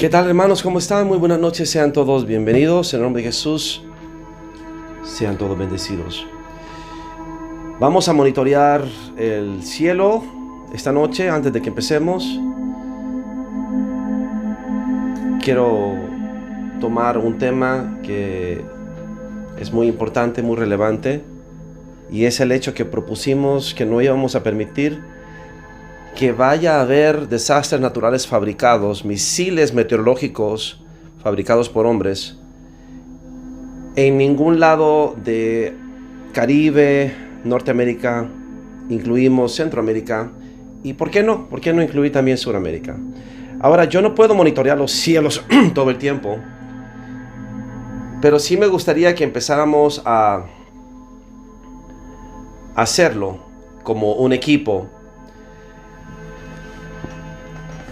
¿Qué tal, hermanos? ¿Cómo están? Muy buenas noches, sean todos bienvenidos. En el nombre de Jesús, sean todos bendecidos. Vamos a monitorear el cielo esta noche. Antes de que empecemos, quiero tomar un tema que es muy importante, muy relevante, y es el hecho que propusimos que no íbamos a permitir que vaya a haber desastres naturales fabricados, misiles meteorológicos fabricados por hombres en ningún lado de Caribe, Norteamérica, incluimos Centroamérica, y ¿por qué no? ¿Por qué no incluir también Sudamérica? Ahora, yo no puedo monitorear los cielos todo el tiempo, pero sí me gustaría que empezáramos a hacerlo como un equipo.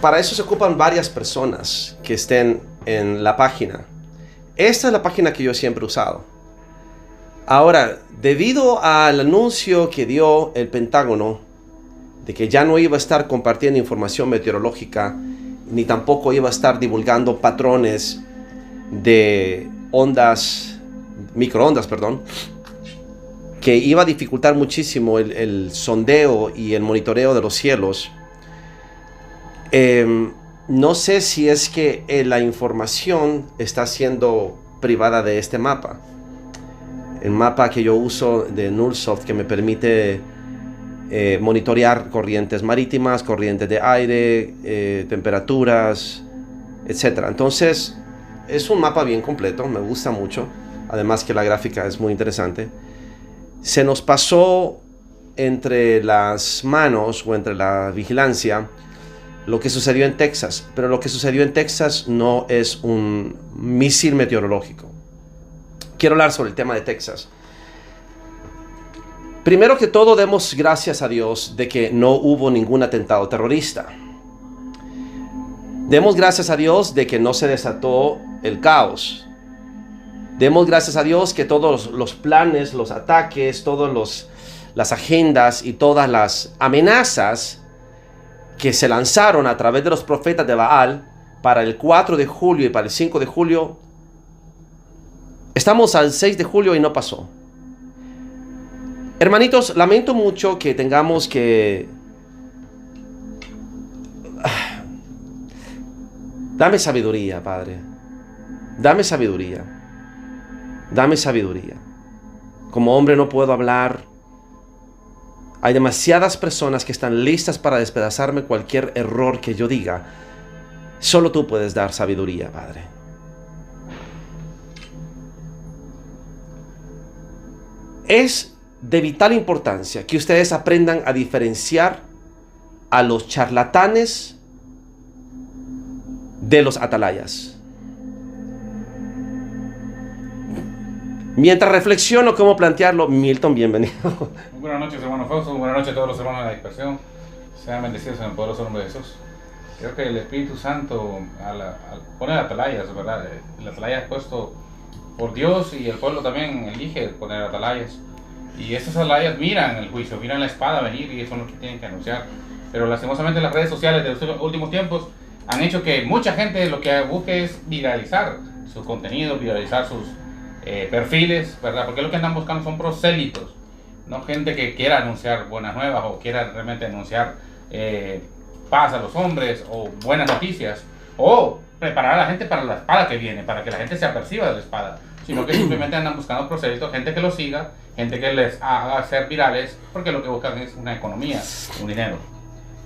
Para eso se ocupan varias personas que estén en la página. Esta es la página que yo siempre he usado. Ahora, debido al anuncio que dio el Pentágono de que ya no iba a estar compartiendo información meteorológica, ni tampoco iba a estar divulgando patrones de microondas, que iba a dificultar muchísimo el sondeo y el monitoreo de los cielos. No sé si es que la información está siendo privada de este mapa. El mapa que yo uso de Nullsoft, que me permite monitorear corrientes marítimas, corrientes de aire, temperaturas, etc. Entonces, es un mapa bien completo, me gusta mucho. Además que la gráfica es muy interesante. Se nos pasó entre las manos o entre la vigilancia lo que sucedió en Texas, pero lo que sucedió en Texas no es un misil meteorológico. Quiero hablar sobre el tema de Texas. Primero que todo, demos gracias a Dios de que no hubo ningún atentado terrorista. Demos gracias a Dios de que no se desató el caos. Demos gracias a Dios que todos los planes, los ataques, todas las agendas y todas las amenazas que se lanzaron a través de los profetas de Baal para el 4 de julio y para el 5 de julio, estamos al 6 de julio y no pasó. Hermanitos, lamento mucho que tengamos que... Dame sabiduría, Padre. Dame sabiduría. Dame sabiduría. Como hombre no puedo hablar. Hay demasiadas personas que están listas para despedazarme cualquier error que yo diga. Solo tú puedes dar sabiduría, Padre. Es de vital importancia que ustedes aprendan a diferenciar a los charlatanes de los atalayas. Mientras reflexiono cómo plantearlo, Milton, bienvenido. Muy buenas noches, hermano Fausto. Buenas noches a todos los hermanos de la dispersión. Sean bendecidos en el poderoso nombre de Jesús. Creo que el Espíritu Santo pone atalayas, ¿verdad? El atalaya es puesto por Dios y el pueblo también elige poner atalayas. Y estas atalayas miran el juicio, miran la espada venir y son los que tienen que anunciar. Pero lastimosamente las redes sociales de los últimos tiempos han hecho que mucha gente lo que busque es viralizar su contenido, viralizar sus perfiles, ¿verdad? Porque lo que andan buscando son prosélitos, no gente que quiera anunciar buenas nuevas o quiera realmente anunciar paz a los hombres o buenas noticias o preparar a la gente para la espada que viene, para que la gente se aperciba de la espada, sino que simplemente andan buscando prosélitos, gente que los siga, gente que les haga ser virales, porque lo que buscan es una economía, un dinero,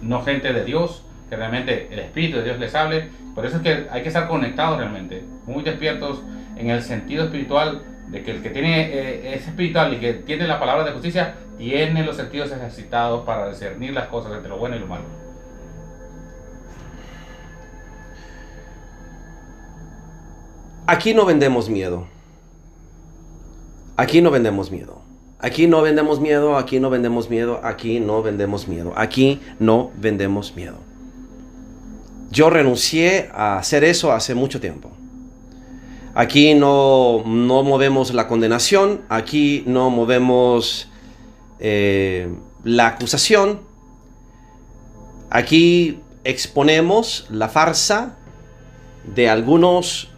no gente de Dios, que realmente el Espíritu de Dios les hable. Por eso es que hay que estar conectados realmente, muy despiertos en el sentido espiritual, de que el que tiene es espiritual y que tiene la palabra de justicia, tiene los sentidos ejercitados para discernir las cosas entre lo bueno y lo malo. Aquí no vendemos miedo. Aquí no vendemos miedo. Aquí no vendemos miedo, aquí no vendemos miedo, aquí no vendemos miedo, aquí no vendemos miedo. Yo renuncié a hacer eso hace mucho tiempo. Aquí no movemos la condenación, aquí no movemos la acusación. Aquí exponemos la farsa de algunos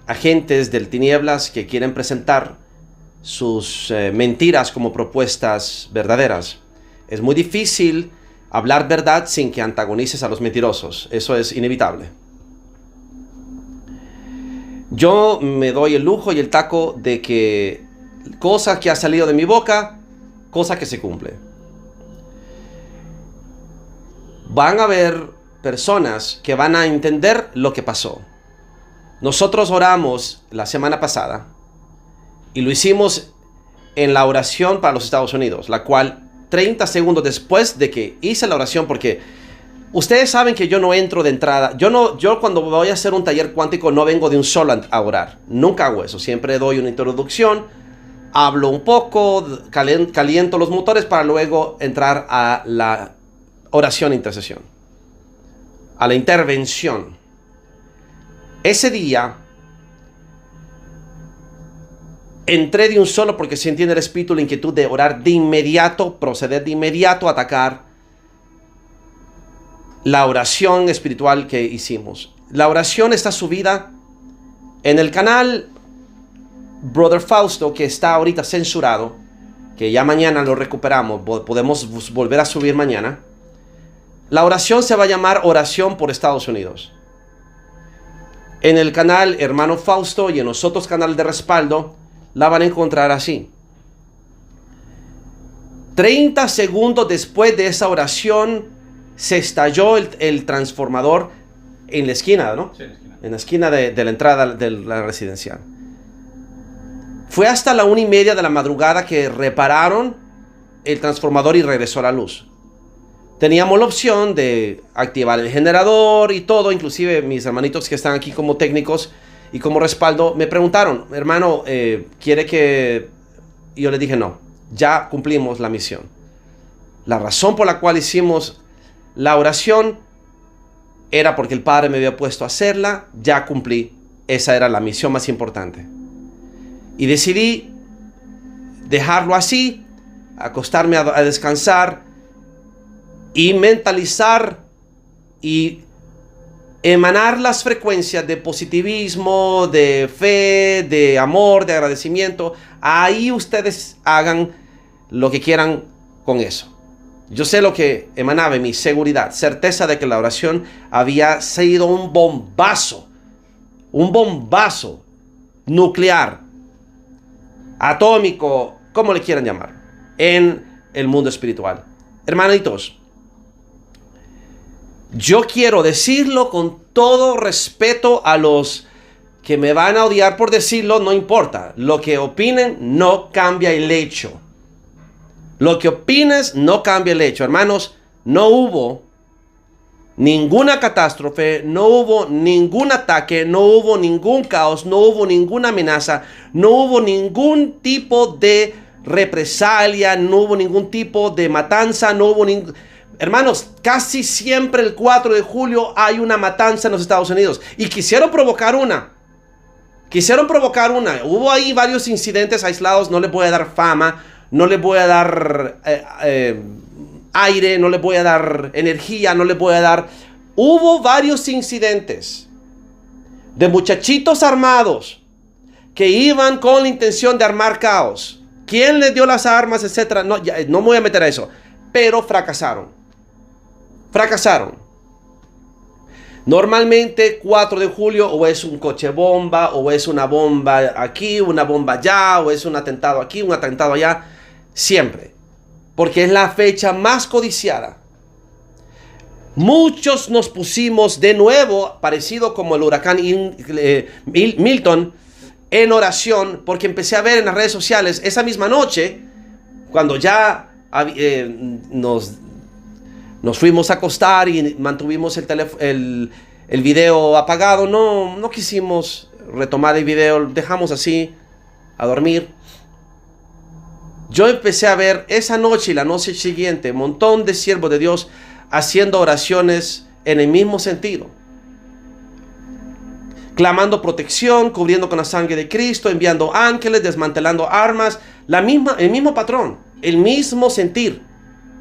agentes del tinieblas que quieren presentar sus mentiras como propuestas verdaderas. Es muy difícil hablar verdad sin que antagonices a los mentirosos. Eso es inevitable. Yo me doy el lujo y el taco de que cosa que ha salido de mi boca, cosa que se cumple. Van a haber personas que van a entender lo que pasó. Nosotros oramos la semana pasada y lo hicimos en la oración para los Estados Unidos, la cual 30 segundos después de que hice la oración, porque ustedes saben que yo no entro de entrada, yo cuando voy a hacer un taller cuántico no vengo de un solo a orar, nunca hago eso, siempre doy una introducción, hablo un poco, caliento los motores para luego entrar a la oración e intercesión, a la intervención. Ese día entré de un solo porque sentí en el espíritu la inquietud de orar de inmediato, proceder de inmediato a atacar la oración espiritual que hicimos. La oración está subida en el canal Brother Fausto, que está ahorita censurado, que ya mañana lo recuperamos, podemos volver a subir mañana. La oración se va a llamar Oración por Estados Unidos. En el canal Hermano Fausto y en los otros canales de respaldo la van a encontrar así. 30 segundos después de esa oración se estalló el transformador en la esquina, ¿no? Sí, en la esquina de la entrada de la residencial. Fue hasta la 1:30 de la madrugada que repararon el transformador y regresó la luz. Teníamos la opción de activar el generador y todo, inclusive mis hermanitos que están aquí como técnicos y como respaldo me preguntaron, hermano, ¿quiere que...? Y yo les dije, no, ya cumplimos la misión. La razón por la cual hicimos la oración era porque el Padre me había puesto a hacerla, ya cumplí, esa era la misión más importante. Y decidí dejarlo así, acostarme a descansar y mentalizar y emanar las frecuencias de positivismo, de fe, de amor, de agradecimiento. Ahí ustedes hagan lo que quieran con eso. Yo sé lo que emanaba en mi seguridad, certeza de que la oración había sido un bombazo nuclear, atómico, como le quieran llamar, en el mundo espiritual. Hermanitos, yo quiero decirlo con todo respeto a los que me van a odiar por decirlo, no importa. Lo que opinen no cambia el hecho. Lo que opines no cambia el hecho. Hermanos, no hubo ninguna catástrofe, no hubo ningún ataque, no hubo ningún caos, no hubo ninguna amenaza, no hubo ningún tipo de represalia, no hubo ningún tipo de matanza, no hubo ningún... Hermanos, casi siempre el 4 de julio hay una matanza en los Estados Unidos. Y quisieron provocar una. Hubo ahí varios incidentes aislados. No les voy a dar fama. No les voy a dar aire. No les voy a dar energía. No les voy a dar... Hubo varios incidentes de muchachitos armados que iban con la intención de armar caos. ¿Quién les dio las armas, etcétera? No, no me voy a meter a eso. Pero fracasaron. Normalmente 4 de julio o es un coche bomba, o es una bomba aquí, una bomba allá, o es un atentado aquí, un atentado allá. Siempre. Porque es la fecha más codiciada. Muchos nos pusimos de nuevo, parecido como el huracán Milton, en oración, porque empecé a ver en las redes sociales esa misma noche, cuando ya nos fuimos a acostar y mantuvimos el video apagado. No quisimos retomar el video, dejamos así a dormir. Yo empecé a ver esa noche y la noche siguiente un montón de siervos de Dios haciendo oraciones en el mismo sentido, clamando protección, cubriendo con la sangre de Cristo, enviando ángeles, desmantelando armas, el mismo patrón, el mismo sentir.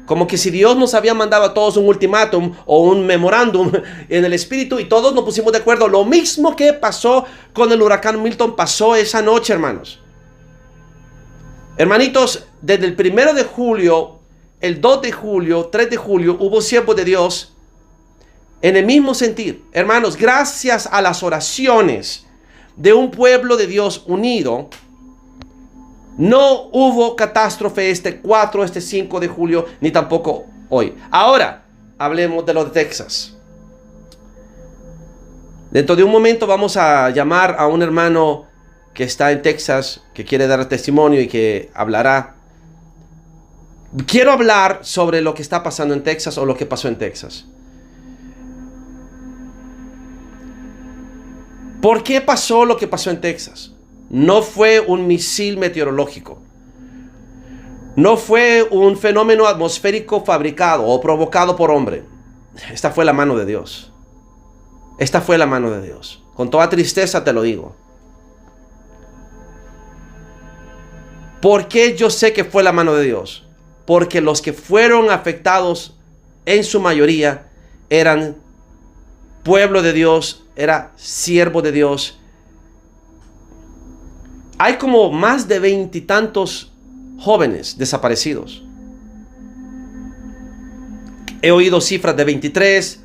Como que si Dios nos había mandado a todos un ultimátum o un memorándum en el espíritu y todos nos pusimos de acuerdo. Lo mismo que pasó con el huracán Milton pasó esa noche, hermanos. Hermanitos, desde el 1 de julio, el 2 de julio, 3 de julio, hubo siervos de Dios en el mismo sentir. Hermanos, gracias a las oraciones de un pueblo de Dios unido, no hubo catástrofe este 4, este 5 de julio, ni tampoco hoy. Ahora, hablemos de lo de Texas. Dentro de un momento vamos a llamar a un hermano que está en Texas, que quiere dar testimonio y que hablará. Quiero hablar sobre lo que está pasando en Texas o lo que pasó en Texas. ¿Por qué pasó lo que pasó en Texas? No fue un misil meteorológico. No fue un fenómeno atmosférico fabricado o provocado por hombre. Esta fue la mano de Dios. Esta fue la mano de Dios. Con toda tristeza te lo digo. ¿Por qué yo sé que fue la mano de Dios? Porque los que fueron afectados en su mayoría eran pueblo de Dios, era siervo de Dios. Hay como más de 20 y tantos jóvenes desaparecidos. He oído cifras de 23,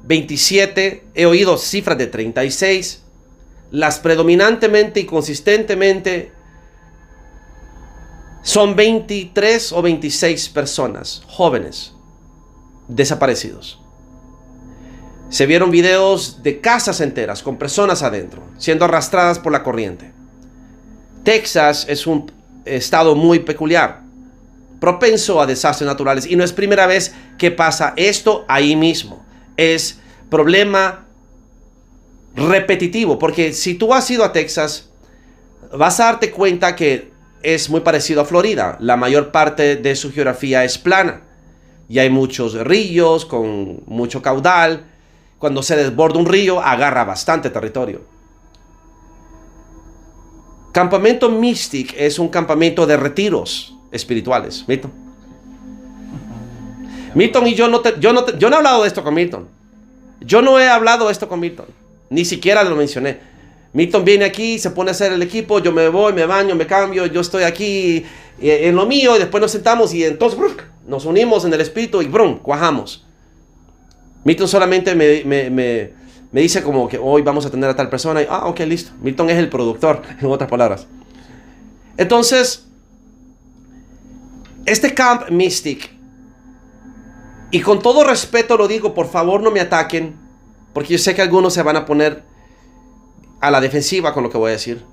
27, he oído cifras de 36. Las predominantemente y consistentemente son 23 o 26 personas, jóvenes, desaparecidos. Se vieron videos de casas enteras con personas adentro, siendo arrastradas por la corriente. Texas es un estado muy peculiar, propenso a desastres naturales, y no es primera vez que pasa esto ahí mismo. Es problema repetitivo, porque si tú has ido a Texas, vas a darte cuenta que es muy parecido a Florida. La mayor parte de su geografía es plana y hay muchos ríos con mucho caudal. Cuando se desborda un río, agarra bastante territorio. Campamento Mystic es un campamento de retiros espirituales. Milton y yo no he hablado de esto con Milton. Yo no he hablado de esto con Milton. Ni siquiera lo mencioné. Milton viene aquí, se pone a hacer el equipo, yo me voy, me baño, me cambio, yo estoy aquí en lo mío y después nos sentamos y entonces nos unimos en el espíritu y cuajamos. Milton solamente me dice como que hoy vamos a tener a tal persona y ok, listo. Milton es el productor, en otras palabras. Entonces, este Camp Mystic, y con todo respeto lo digo, por favor no me ataquen, porque yo sé que algunos se van a poner a la defensiva con lo que voy a decir.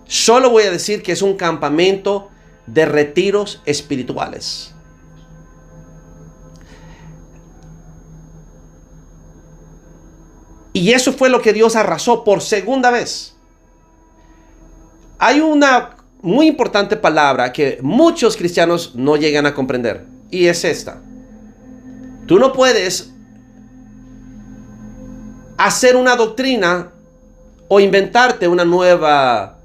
Solo voy a decir que es un campamento de retiros espirituales. Y eso fue lo que Dios arrasó por segunda vez. Hay una muy importante palabra que muchos cristianos no llegan a comprender, y es esta. Tú no puedes hacer una doctrina o inventarte una nueva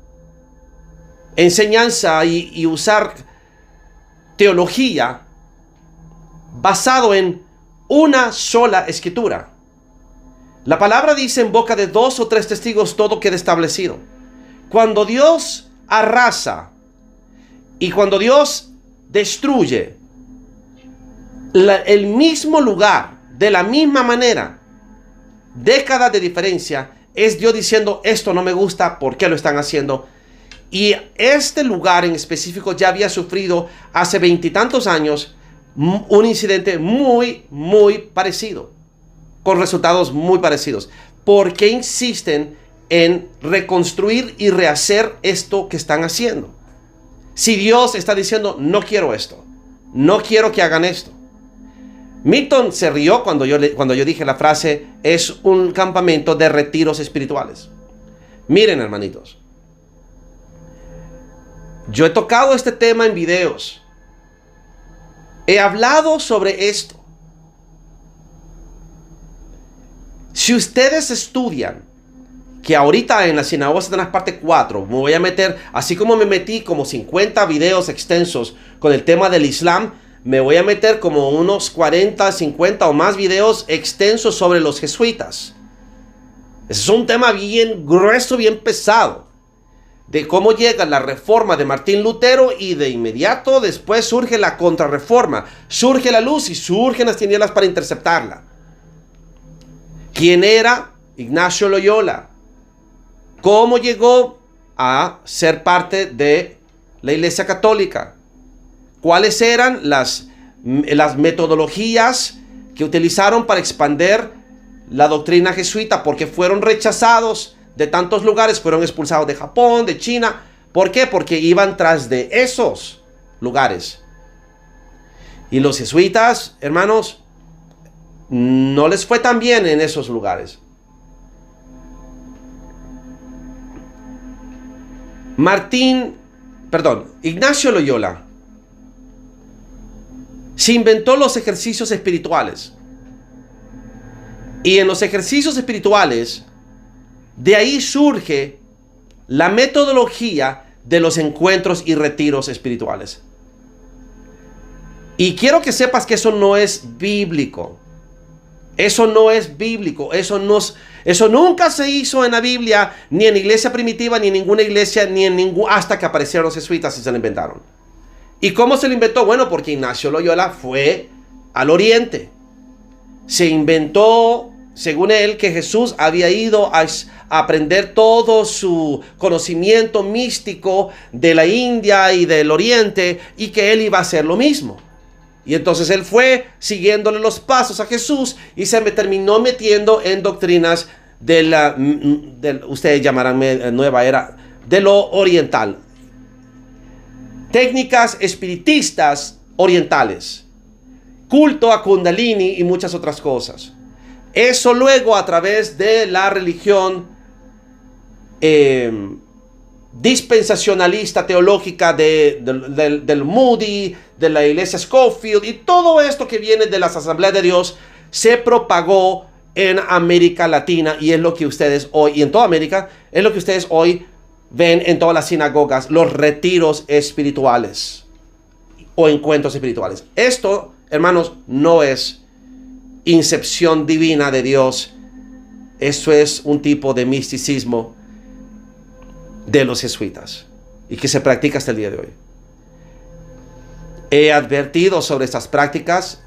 enseñanza y usar teología basado en una sola escritura. La palabra dice: en boca de 2 o 3 testigos todo queda establecido. Cuando Dios arrasa y cuando Dios destruye el mismo lugar, de la misma manera, décadas de diferencia, es Dios diciendo: esto no me gusta, ¿por qué lo están haciendo? Y este lugar en específico ya había sufrido hace 20 y tantos años un incidente muy parecido, con resultados muy parecidos. ¿Por qué insisten en reconstruir y rehacer esto que están haciendo? Si Dios está diciendo: no quiero esto, no quiero que hagan esto. Milton se rió cuando yo dije la frase: es un campamento de retiros espirituales. Miren, hermanitos, yo he tocado este tema en videos. He hablado sobre esto. Si ustedes estudian, que ahorita en la Sinagoga de Satanás parte 4, me voy a meter, así como me metí como 50 videos extensos con el tema del Islam, me voy a meter como unos 40, 50 o más videos extensos sobre los jesuitas. Ese es un tema bien grueso, bien pesado, de cómo llega la reforma de Martín Lutero y de inmediato después surge la contrarreforma, surge la luz y surgen las tinieblas para interceptarla. ¿Quién era Ignacio Loyola? ¿Cómo llegó a ser parte de la Iglesia Católica? ¿Cuáles eran las metodologías que utilizaron para expandir la doctrina jesuita? Porque fueron rechazados de tantos lugares, fueron expulsados de Japón, de China. ¿Por qué? Porque iban tras de esos lugares. Y los jesuitas, hermanos, no les fue tan bien en esos lugares. Ignacio Loyola se inventó los ejercicios espirituales. Y en los ejercicios espirituales, de ahí surge la metodología de los encuentros y retiros espirituales. Y quiero que sepas que eso no es bíblico. Eso no es bíblico. Eso nunca se hizo en la Biblia, ni en la iglesia primitiva, ni en ninguna iglesia, hasta que aparecieron los jesuitas y se lo inventaron. ¿Y cómo se lo inventó? Bueno, porque Ignacio Loyola fue al oriente. Se inventó, según él, que Jesús había ido a aprender todo su conocimiento místico de la India y del oriente, y que él iba a hacer lo mismo. Y entonces él fue siguiéndole los pasos a Jesús y se terminó metiendo en doctrinas ustedes llamarán nueva era, de lo oriental. Técnicas espiritistas orientales, culto a Kundalini y muchas otras cosas. Eso luego a través de la religión dispensacionalista teológica del Moody, de la iglesia Scofield y todo esto que viene de las asambleas de Dios se propagó en América Latina, y es lo que ustedes hoy, y en toda América, es lo que ustedes hoy ven en todas las sinagogas, los retiros espirituales o encuentros espirituales. Esto, hermanos, no es incepción divina de Dios. Eso es un tipo de misticismo de los jesuitas y que se practica hasta el día de hoy. He advertido sobre estas prácticas.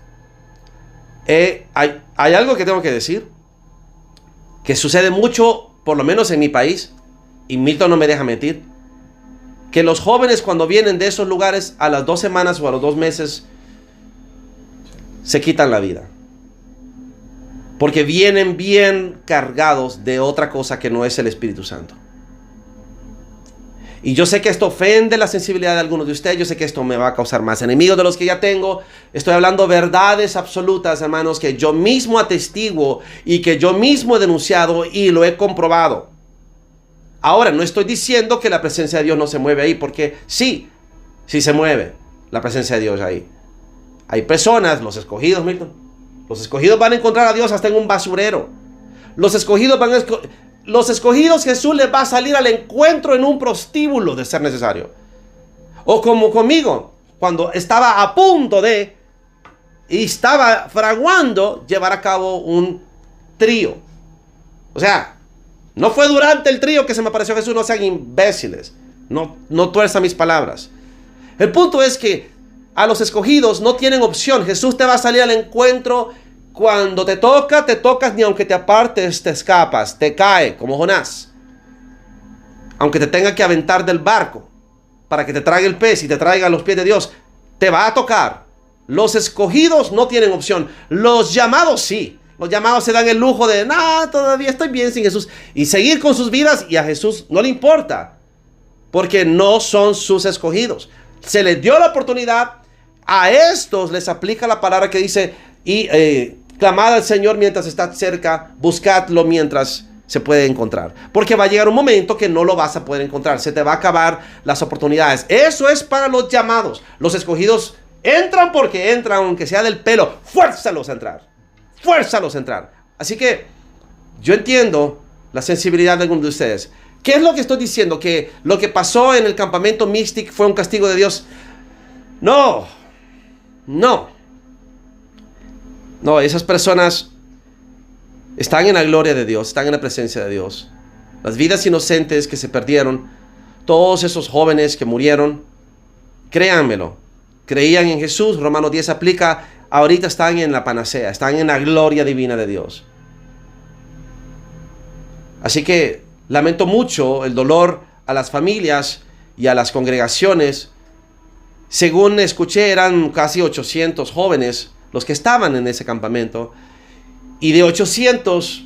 Hay algo que tengo que decir, que sucede mucho, por lo menos en mi país, y Milton no me deja mentir, que los jóvenes cuando vienen de esos lugares a las 2 semanas o a los 2 meses se quitan la vida, porque vienen bien cargados de otra cosa que no es el Espíritu Santo. Y yo sé que esto ofende la sensibilidad de algunos de ustedes. Yo sé que esto me va a causar más enemigos de los que ya tengo. Estoy hablando verdades absolutas, hermanos, que yo mismo atestiguo y que yo mismo he denunciado y lo he comprobado. Ahora, no estoy diciendo que la presencia de Dios no se mueve ahí, porque sí se mueve la presencia de Dios ahí. Hay personas, los escogidos, Milton. Los escogidos van a encontrar a Dios hasta en un basurero. Los escogidos Jesús les va a salir al encuentro en un prostíbulo de ser necesario. O como conmigo, cuando estaba a punto de y estaba fraguando llevar a cabo un trío. O sea, no fue durante el trío que se me apareció Jesús. No sean imbéciles. No tuerzan mis palabras. El punto es que a los escogidos no tienen opción. Jesús te va a salir al encuentro. Cuando te tocas, ni aunque te apartes, te escapas, te cae, como Jonás. Aunque te tenga que aventar del barco para que te traiga el pez y te traiga a los pies de Dios, te va a tocar. Los escogidos no tienen opción. Los llamados sí. Los llamados se dan el lujo de, todavía estoy bien sin Jesús. Y seguir con sus vidas, y a Jesús no le importa. Porque no son sus escogidos. Se les dio la oportunidad. A estos les aplica la palabra que dice, clamad al Señor mientras está cerca, buscadlo mientras se puede encontrar. Porque va a llegar un momento que no lo vas a poder encontrar. Se te va a acabar las oportunidades. Eso es para los llamados. Los escogidos entran porque entran, aunque sea del pelo. Fuérzalos a entrar. Fuérzalos a entrar. Así que yo entiendo la sensibilidad de algunos de ustedes. ¿Qué es lo que estoy diciendo? ¿Que lo que pasó en el campamento Mystic fue un castigo de Dios? No. No. No, esas personas están en la gloria de Dios, están en la presencia de Dios. Las vidas inocentes que se perdieron, todos esos jóvenes que murieron, créanmelo, creían en Jesús. Romanos 10 aplica, ahorita están en la panacea, están en la gloria divina de Dios. Así que lamento mucho el dolor a las familias y a las congregaciones. Según escuché, eran casi 800 jóvenes los que estaban en ese campamento. Y de 800,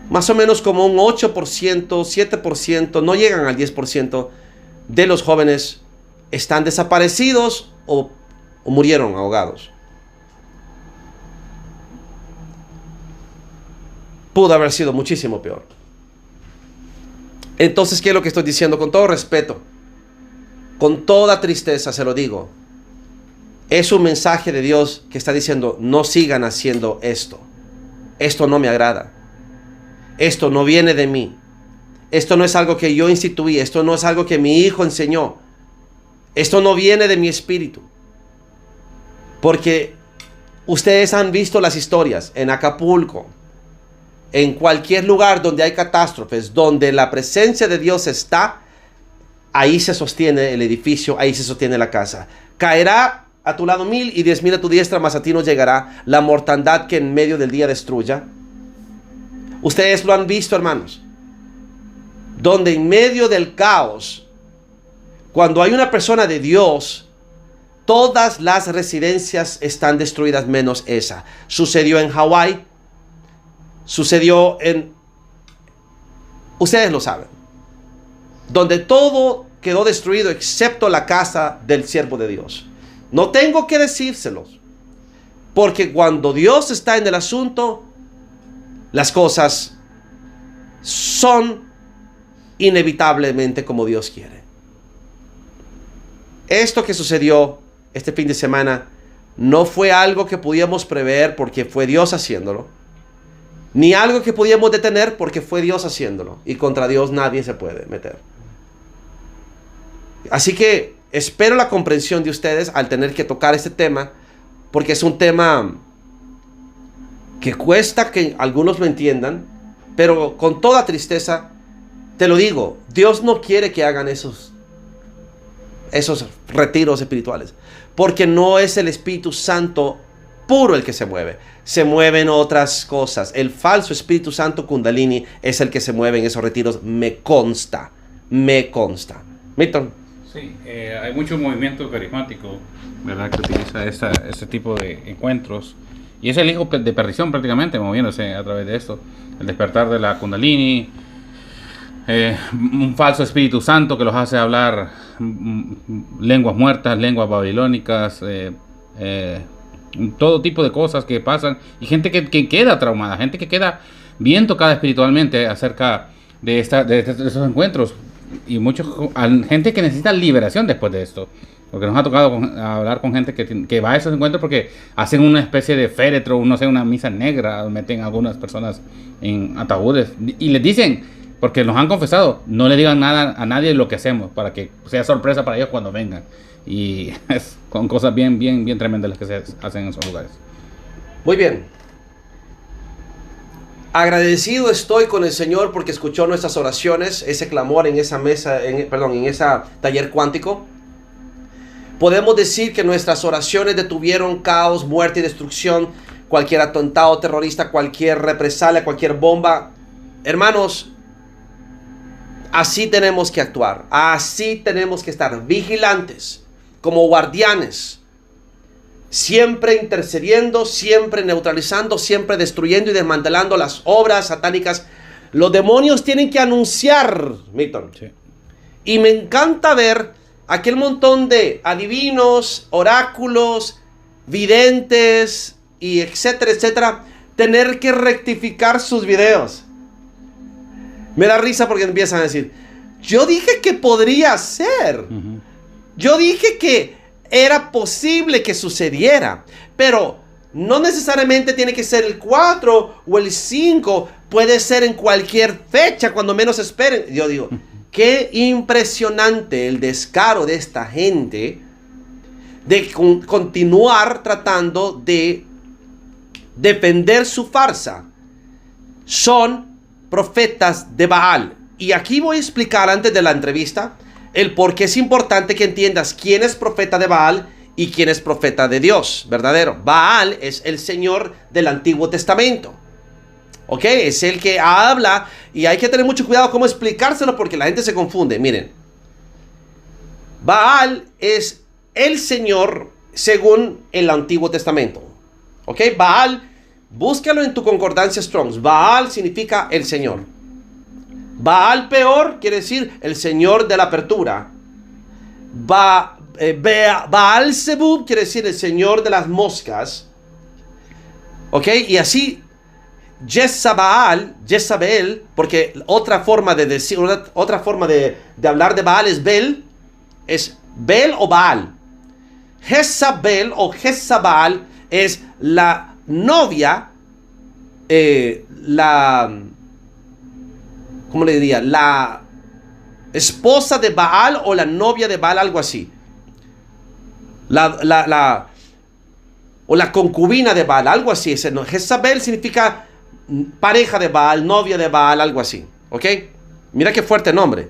más o menos como un 8%, 7%, no llegan al 10% de los jóvenes están desaparecidos o murieron ahogados. Pudo haber sido muchísimo peor. Entonces, ¿qué es lo que estoy diciendo? Con todo respeto, con toda tristeza se lo digo. Es un mensaje de Dios que está diciendo, no sigan haciendo esto. Esto no me agrada. Esto no viene de mí. Esto no es algo que yo instituí. Esto no es algo que mi hijo enseñó. Esto no viene de mi espíritu. Porque ustedes han visto las historias en Acapulco, en cualquier lugar donde hay catástrofes, donde la presencia de Dios está, ahí se sostiene el edificio, ahí se sostiene la casa. Caerá a tu lado 1000 y 10,000 a tu diestra, mas a ti no llegará la mortandad que en medio del día destruya. Ustedes lo han visto, hermanos, donde en medio del caos, cuando hay una persona de Dios, todas las residencias están destruidas menos esa. Sucedió en Hawái, sucedió en... Ustedes lo saben, donde todo quedó destruido excepto la casa del siervo de Dios. No tengo que decírselos, porque cuando Dios está en el asunto, las cosas son inevitablemente como Dios quiere. Esto que sucedió este fin de semana no fue algo que podíamos prever porque fue Dios haciéndolo, ni algo que podíamos detener porque fue Dios haciéndolo, y contra Dios nadie se puede meter. Así que espero la comprensión de ustedes al tener que tocar este tema, porque es un tema que cuesta que algunos lo entiendan, pero con toda tristeza te lo digo, Dios no quiere que hagan esos retiros espirituales, porque no es el Espíritu Santo puro el que se mueve. Se mueven otras cosas. El falso Espíritu Santo Kundalini es el que se mueve en esos retiros. Me consta. Milton. Sí, hay mucho movimiento carismático, ¿verdad?, que utiliza este tipo de encuentros. Y es el hijo de perdición prácticamente moviéndose a través de esto. El despertar de la Kundalini. Un falso Espíritu Santo que los hace hablar lenguas muertas, lenguas babilónicas, todo tipo de cosas que pasan, y gente que queda traumada, gente que queda bien tocada espiritualmente acerca de esos encuentros, y gente que necesita liberación después de esto, porque nos ha tocado hablar con gente que va a esos encuentros porque hacen una especie de féretro, no sé, una misa negra, meten a algunas personas en ataúdes y les dicen, porque nos han confesado, no le digan nada a nadie de lo que hacemos, para que sea sorpresa para ellos cuando vengan. Y es con cosas bien tremendas las que se hacen en esos lugares. Muy bien. Agradecido estoy con el Señor porque escuchó nuestras oraciones, ese clamor en esa mesa, en ese taller cuántico. Podemos decir que nuestras oraciones detuvieron caos, muerte y destrucción, cualquier atentado terrorista, cualquier represalia, cualquier bomba. Hermanos, así tenemos que actuar, así tenemos que estar vigilantes, como guardianes, siempre intercediendo, siempre neutralizando, siempre destruyendo y desmantelando las obras satánicas. Los demonios tienen que anunciar, Milton. Sí. Y me encanta ver aquel montón de adivinos, oráculos, videntes y etcétera, tener que rectificar sus videos. Me da risa porque empiezan a decir, yo dije que podría ser. Yo dije que era posible que sucediera. Pero no necesariamente tiene que ser el 4 o el 5. Puede ser en cualquier fecha, cuando menos esperen. Yo digo, qué impresionante el descaro de esta gente de continuar tratando de defender su farsa. Son profetas de Baal. Y aquí voy a explicar antes de la entrevista el por qué es importante que entiendas quién es profeta de Baal y quién es profeta de Dios verdadero. Baal es el señor del Antiguo Testamento. ¿Ok? Es el que habla y hay que tener mucho cuidado cómo explicárselo porque la gente se confunde. Miren, Baal es el señor según el Antiguo Testamento. ¿Ok? Baal, búscalo en tu concordancia Strong's. Baal significa el señor. Baal peor quiere decir el señor de la apertura. Baal Zebub quiere decir el señor de las moscas. ¿Ok? Y así Jezabel, porque otra forma de decir, otra forma de hablar de Baal es Bel o Baal. Jezabel o Jezabal es la novia, ¿cómo le diría? La esposa de Baal o la novia de Baal, algo así. O la concubina de Baal, algo así. Jezabel significa pareja de Baal, novia de Baal, algo así. ¿Ok? Mira qué fuerte nombre.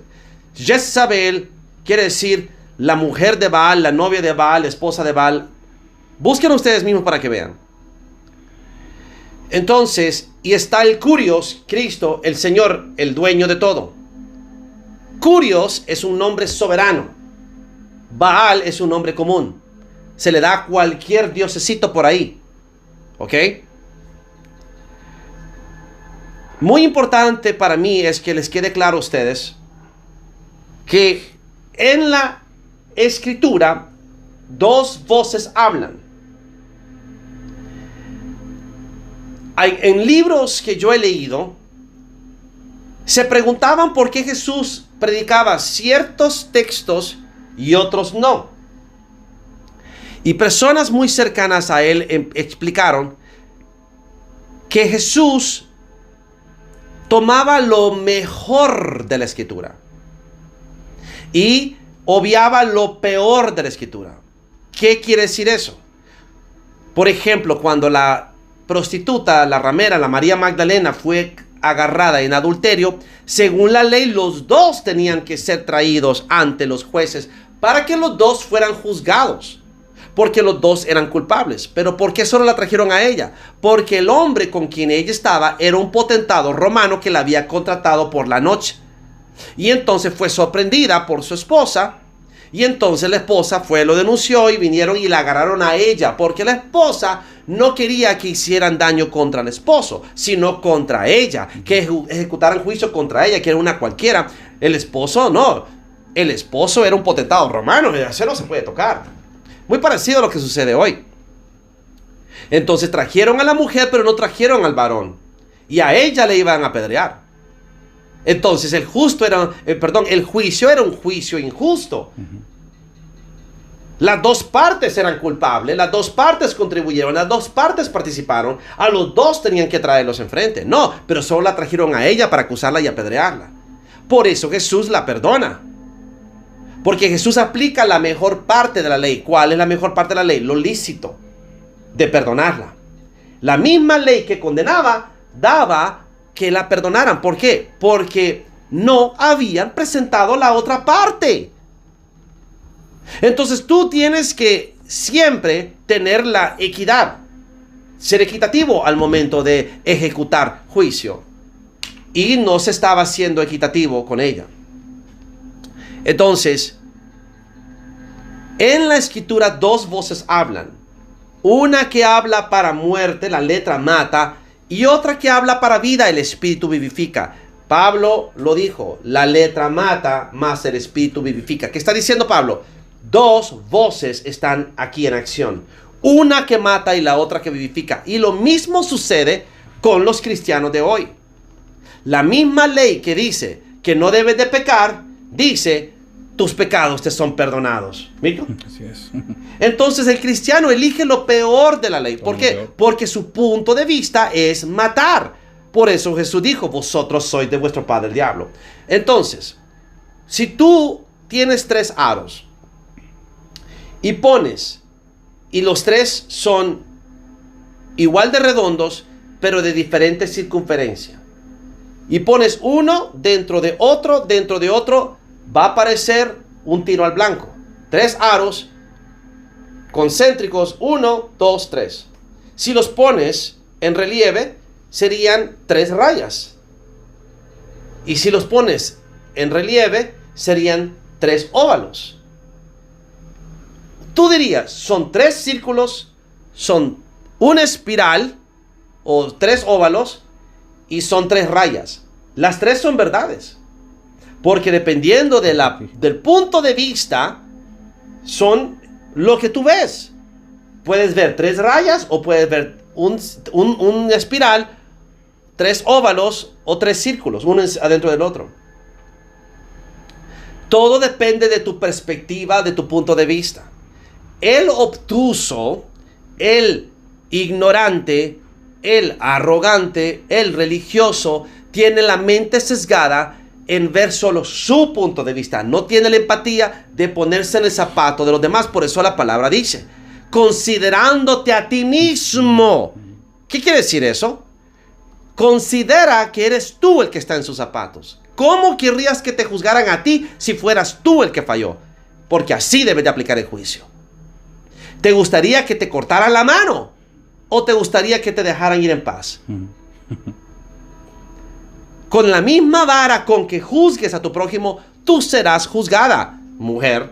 Jezabel quiere decir la mujer de Baal, la novia de Baal, la esposa de Baal. Búsquenlo ustedes mismos para que vean. Entonces, y está el Curios, Cristo, el Señor, el dueño de todo. Curios es un nombre soberano. Baal es un nombre común. Se le da a cualquier diosecito por ahí. ¿Ok? Muy importante para mí es que les quede claro a ustedes que en la Escritura dos voces hablan. En libros que yo he leído, se preguntaban por qué Jesús predicaba ciertos textos y otros no. Y personas muy cercanas a él explicaron que Jesús tomaba lo mejor de la Escritura y obviaba lo peor de la Escritura. ¿Qué quiere decir eso? Por ejemplo, cuando la prostituta, la ramera, la María Magdalena fue agarrada en adulterio, según la ley los dos tenían que ser traídos ante los jueces para que los dos fueran juzgados, porque los dos eran culpables. Pero ¿por qué solo la trajeron a ella? Porque el hombre con quien ella estaba era un potentado romano que la había contratado por la noche. Y entonces fue sorprendida por su esposa. Y entonces la esposa lo denunció y vinieron y la agarraron a ella. Porque la esposa no quería que hicieran daño contra el esposo, sino contra ella. Que ejecutaran juicio contra ella, que era una cualquiera. El esposo no. El esposo era un potentado romano. Ese no se puede tocar. Muy parecido a lo que sucede hoy. Entonces trajeron a la mujer, pero no trajeron al varón. Y a ella le iban a apedrear. Entonces el juicio era un juicio injusto. Las dos partes eran culpables, las dos partes contribuyeron, las dos partes participaron. A los dos tenían que traerlos enfrente. No, pero solo la trajeron a ella para acusarla y apedrearla. Por eso Jesús la perdona. Porque Jesús aplica la mejor parte de la ley. ¿Cuál es la mejor parte de la ley? Lo lícito de perdonarla. La misma ley que condenaba daba que la perdonaran. ¿Por qué? Porque no habían presentado la otra parte. Entonces tú tienes que siempre tener la equidad, ser equitativo al momento de ejecutar juicio. Y no se estaba siendo equitativo con ella. Entonces, en la Escritura dos voces hablan. Una que habla para muerte, la letra mata, y otra que habla para vida, el Espíritu vivifica. Pablo lo dijo, la letra mata, mas el Espíritu vivifica. ¿Qué está diciendo Pablo? Dos voces están aquí en acción. Una que mata y la otra que vivifica. Y lo mismo sucede con los cristianos de hoy. La misma ley que dice que no debes de pecar, dice, tus pecados te son perdonados. ¿Mico? Así es. Entonces el cristiano elige lo peor de la ley. ¿Por qué? Porque su punto de vista es matar. Por eso Jesús dijo, vosotros sois de vuestro padre el diablo. Entonces, si tú tienes 3 aros y pones, y los 3 son igual de redondos, pero de diferente circunferencia, y pones uno dentro de otro, va a aparecer un tiro al blanco. 3 aros concéntricos, 1, 2, 3. Si los pones en relieve, serían 3 rayas. Y si los pones en relieve, serían 3 óvalos. Tú dirías, son 3 círculos, son una espiral o 3 óvalos y son 3 rayas. Las 3 son verdades, porque dependiendo del punto de vista, son lo que tú ves. Puedes ver 3 rayas o puedes ver un espiral, 3 óvalos o 3 círculos, uno adentro del otro. Todo depende de tu perspectiva, de tu punto de vista. El obtuso, el ignorante, el arrogante, el religioso, tiene la mente sesgada en ver solo su punto de vista. No tiene la empatía de ponerse en el zapato de los demás. Por eso la palabra dice, considerándote a ti mismo. ¿Qué quiere decir eso? Considera que eres tú el que está en sus zapatos. ¿Cómo querrías que te juzgaran a ti si fueras tú el que falló? Porque así debes de aplicar el juicio. ¿Te gustaría que te cortaran la mano? ¿O te gustaría que te dejaran ir en paz? Con la misma vara con que juzgues a tu prójimo, tú serás juzgada, mujer.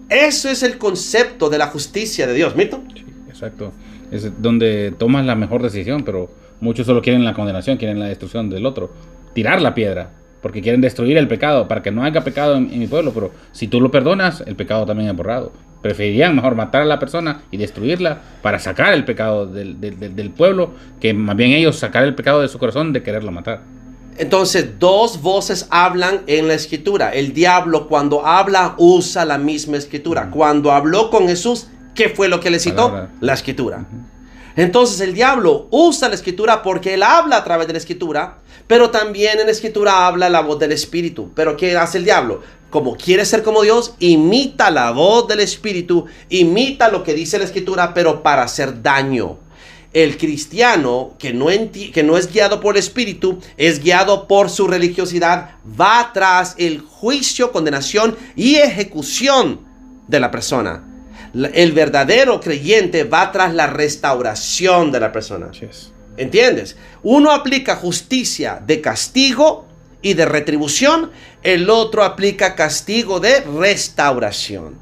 Eso es el concepto de la justicia de Dios, ¿Milton? Sí, exacto. Es donde tomas la mejor decisión, pero muchos solo quieren la condenación, quieren la destrucción del otro. Tirar la piedra, porque quieren destruir el pecado, para que no haya pecado en mi pueblo, pero si tú lo perdonas, el pecado también es borrado. Preferirían mejor matar a la persona y destruirla para sacar el pecado del pueblo, que más bien ellos sacar el pecado de su corazón de quererlo matar. Entonces, 2 voces hablan en la escritura. El diablo, cuando habla, usa la misma escritura. Cuando habló con Jesús, ¿qué fue lo que le citó? La escritura. Entonces, el diablo usa la escritura porque él habla a través de la escritura, pero también en la escritura habla la voz del Espíritu. ¿Pero qué hace el diablo? Como quiere ser como Dios, imita la voz del Espíritu, imita lo que dice la escritura, pero para hacer daño. El cristiano que no es guiado por el Espíritu, es guiado por su religiosidad, va tras el juicio, condenación y ejecución de la persona. El verdadero creyente va tras la restauración de la persona. Yes. ¿Entiendes? Uno aplica justicia de castigo y de retribución, el otro aplica castigo de restauración.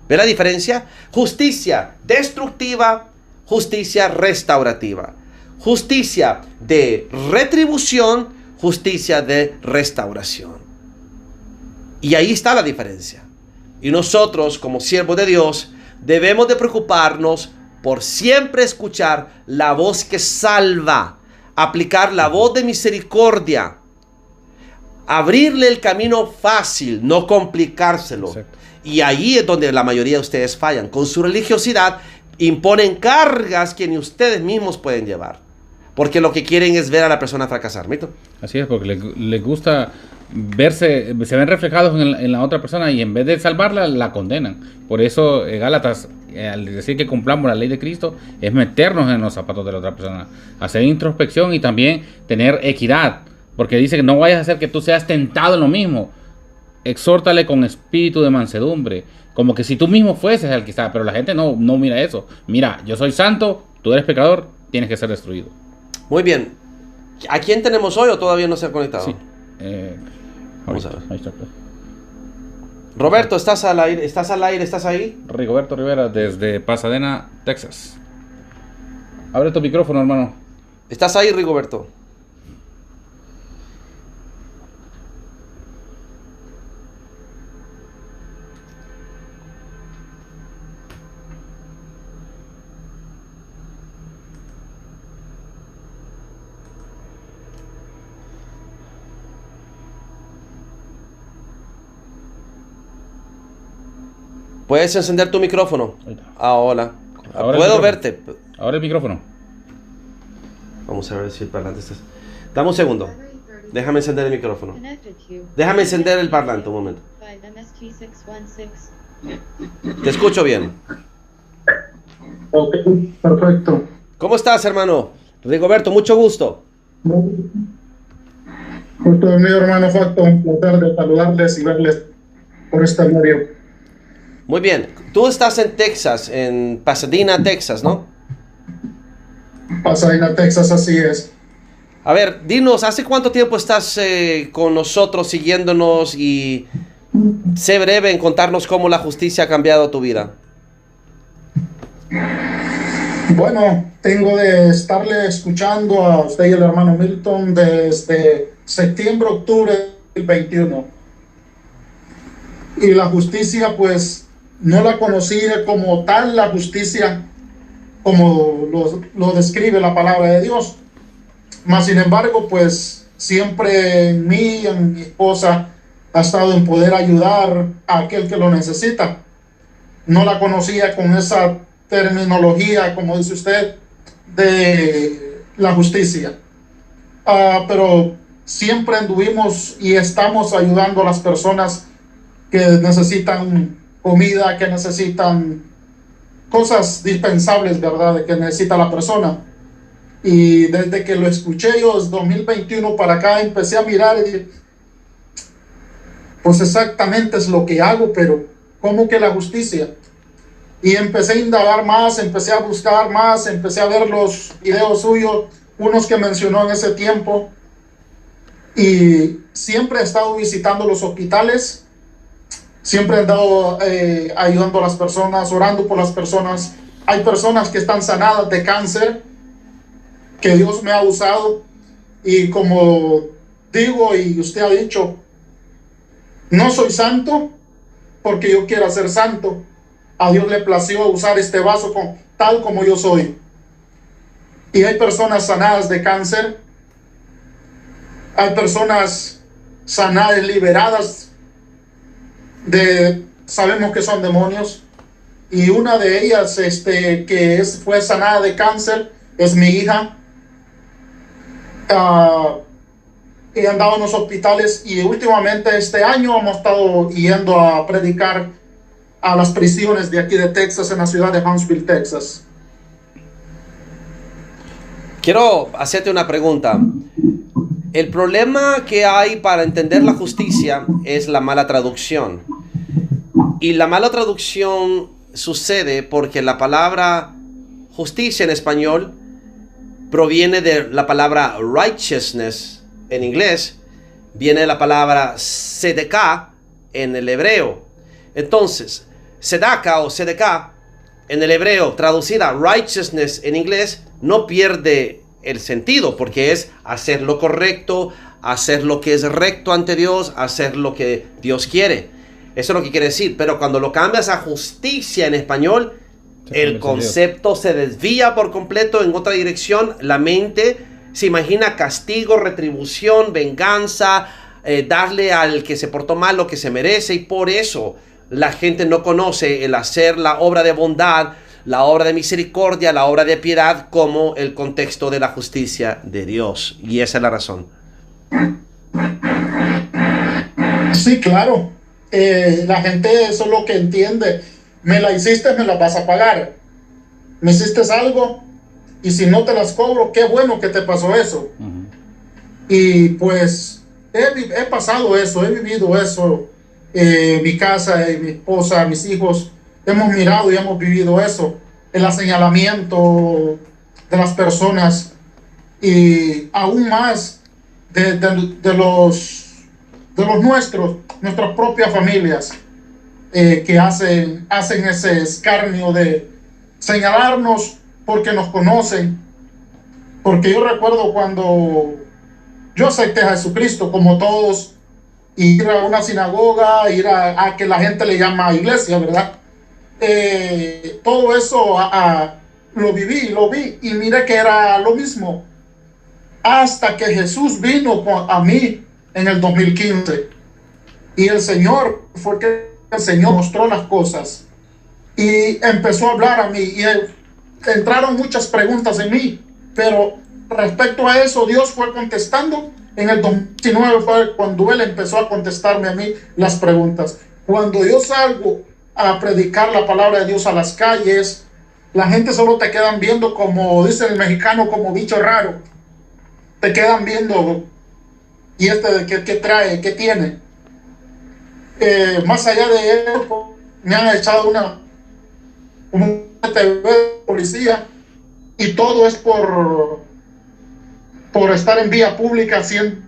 ¿Ve la diferencia? Justicia destructiva, justicia restaurativa. Justicia de retribución, justicia de restauración. Y ahí está la diferencia. Y nosotros, como siervos de Dios, debemos de preocuparnos por siempre escuchar la voz que salva, aplicar la voz de misericordia, abrirle el camino fácil, no complicárselo. Exacto. Y ahí es donde la mayoría de ustedes fallan. Con su religiosidad imponen cargas que ni ustedes mismos pueden llevar, porque lo que quieren es ver a la persona fracasar. ¿Mito? Así es, porque les gusta verse, se ven reflejados en la otra persona y en vez de salvarla, la condenan. Por eso Gálatas, al decir que cumplamos la ley de Cristo, es meternos en los zapatos de la otra persona, hacer introspección y también tener equidad, porque dice que no vayas a hacer que tú seas tentado en lo mismo. Exhórtale con espíritu de mansedumbre, como que si tú mismo fueses el que está, pero la gente no mira eso. Mira, yo soy santo, tú eres pecador, tienes que ser destruido. Muy bien. ¿A quién tenemos hoy o todavía no se ha conectado? Sí. Vamos a ver. Ahí está. Roberto, ¿estás al aire? ¿Estás ahí? Rigoberto Rivera, desde Pasadena, Texas. Abre tu micrófono, hermano. ¿Estás ahí, Rigoberto? ¿Puedes encender tu micrófono? Hola. ¿Puedo verte? Ahora el micrófono. Vamos a ver si para adelante estás. Dame un segundo. Déjame encender el micrófono. Déjame encender el parlante un momento. Te escucho bien. Ok, perfecto. ¿Cómo estás, hermano? Rigoberto, mucho gusto. Justo mi hermano Facto, un placer de saludarles y verles por este medio. Muy bien. Tú estás en Texas, en Pasadena, Texas, ¿no? Pasadena, Texas, así es. A ver, dinos, ¿hace cuánto tiempo estás con nosotros, siguiéndonos? Y sé breve en contarnos cómo la justicia ha cambiado tu vida. Bueno, tengo de estarle escuchando a usted y el hermano Milton desde septiembre, octubre del 21. Y la justicia, pues, no la conocía como tal, la justicia, como lo describe la palabra de Dios. Mas, sin embargo, pues, siempre en mí y en mi esposa ha estado en poder ayudar a aquel que lo necesita. No la conocía con esa terminología, como dice usted, de la justicia. Pero siempre anduvimos y estamos ayudando a las personas que necesitan comida, que necesitan cosas dispensables, ¿verdad?, que necesita la persona. Y desde que lo escuché yo, desde 2021 para acá, empecé a mirar y dije, pues exactamente es lo que hago, pero ¿cómo que la justicia? Y empecé a indagar más, empecé a buscar más, empecé a ver los videos suyos, unos que mencionó en ese tiempo. Y siempre he estado visitando los hospitales, siempre he estado ayudando a las personas, orando por las personas. Hay personas que están sanadas de cáncer, que Dios me ha usado. Y como digo y usted ha dicho, no soy santo porque yo quiera ser santo. A Dios le plació usar este vaso tal como yo soy. Y hay personas sanadas de cáncer. Hay personas sanadas, liberadas sabemos que son demonios. Y una de ellas, fue sanada de cáncer, es mi hija. He andado en los hospitales y últimamente este año hemos estado yendo a predicar a las prisiones de aquí de Texas, en la ciudad de Huntsville, Texas. Quiero hacerte una pregunta. El problema que hay para entender la justicia es la mala traducción. Y la mala traducción sucede porque la palabra justicia en español proviene de la palabra righteousness en inglés, viene de la palabra tzedakah en el hebreo. Entonces, tzedakah o tzedakah en el hebreo, traducida righteousness en inglés, no pierde el sentido porque es hacer lo correcto, hacer lo que es recto ante Dios, hacer lo que Dios quiere. Eso es lo que quiere decir. Pero cuando lo cambias a justicia en español, el concepto se desvía por completo en otra dirección. La mente se imagina castigo, retribución, venganza, darle al que se portó mal lo que se merece, y por eso la gente no conoce el hacer la obra de bondad, la obra de misericordia, la obra de piedad como el contexto de la justicia de Dios. Y esa es la razón. Sí, claro. La gente eso es lo que entiende. Me la hiciste, me la vas a pagar. Me hiciste algo y si no te las cobro, qué bueno que te pasó eso. Y pues he pasado eso, he vivido eso. Mi casa, mi esposa, mis hijos, hemos mirado y hemos vivido eso, el señalamiento de las personas, y aún más de los nuestras propias familias, que hacen ese escarnio de señalarnos porque nos conocen. Porque yo recuerdo cuando yo acepté a Jesucristo, como todos, ir a una sinagoga, ir a que la gente le llama iglesia, ¿verdad? Todo eso lo viví, lo vi, y mire que era lo mismo. Hasta que Jesús vino a mí en el 2015. Y el Señor fue el que enseñó, mostró las cosas. Y empezó a hablar a mí. Y entraron muchas preguntas en mí. Pero respecto a eso, Dios fue contestando en el 2019 fue cuando él empezó a contestarme a mí las preguntas. Cuando yo salgo a predicar la palabra de Dios a las calles, la gente solo te quedan viendo, como dice el mexicano, como bicho raro. Te quedan viendo, ¿y este qué trae? ¿Qué tiene? Más allá de eso, me han echado un TV de policía, y todo es por estar en vía pública haciendo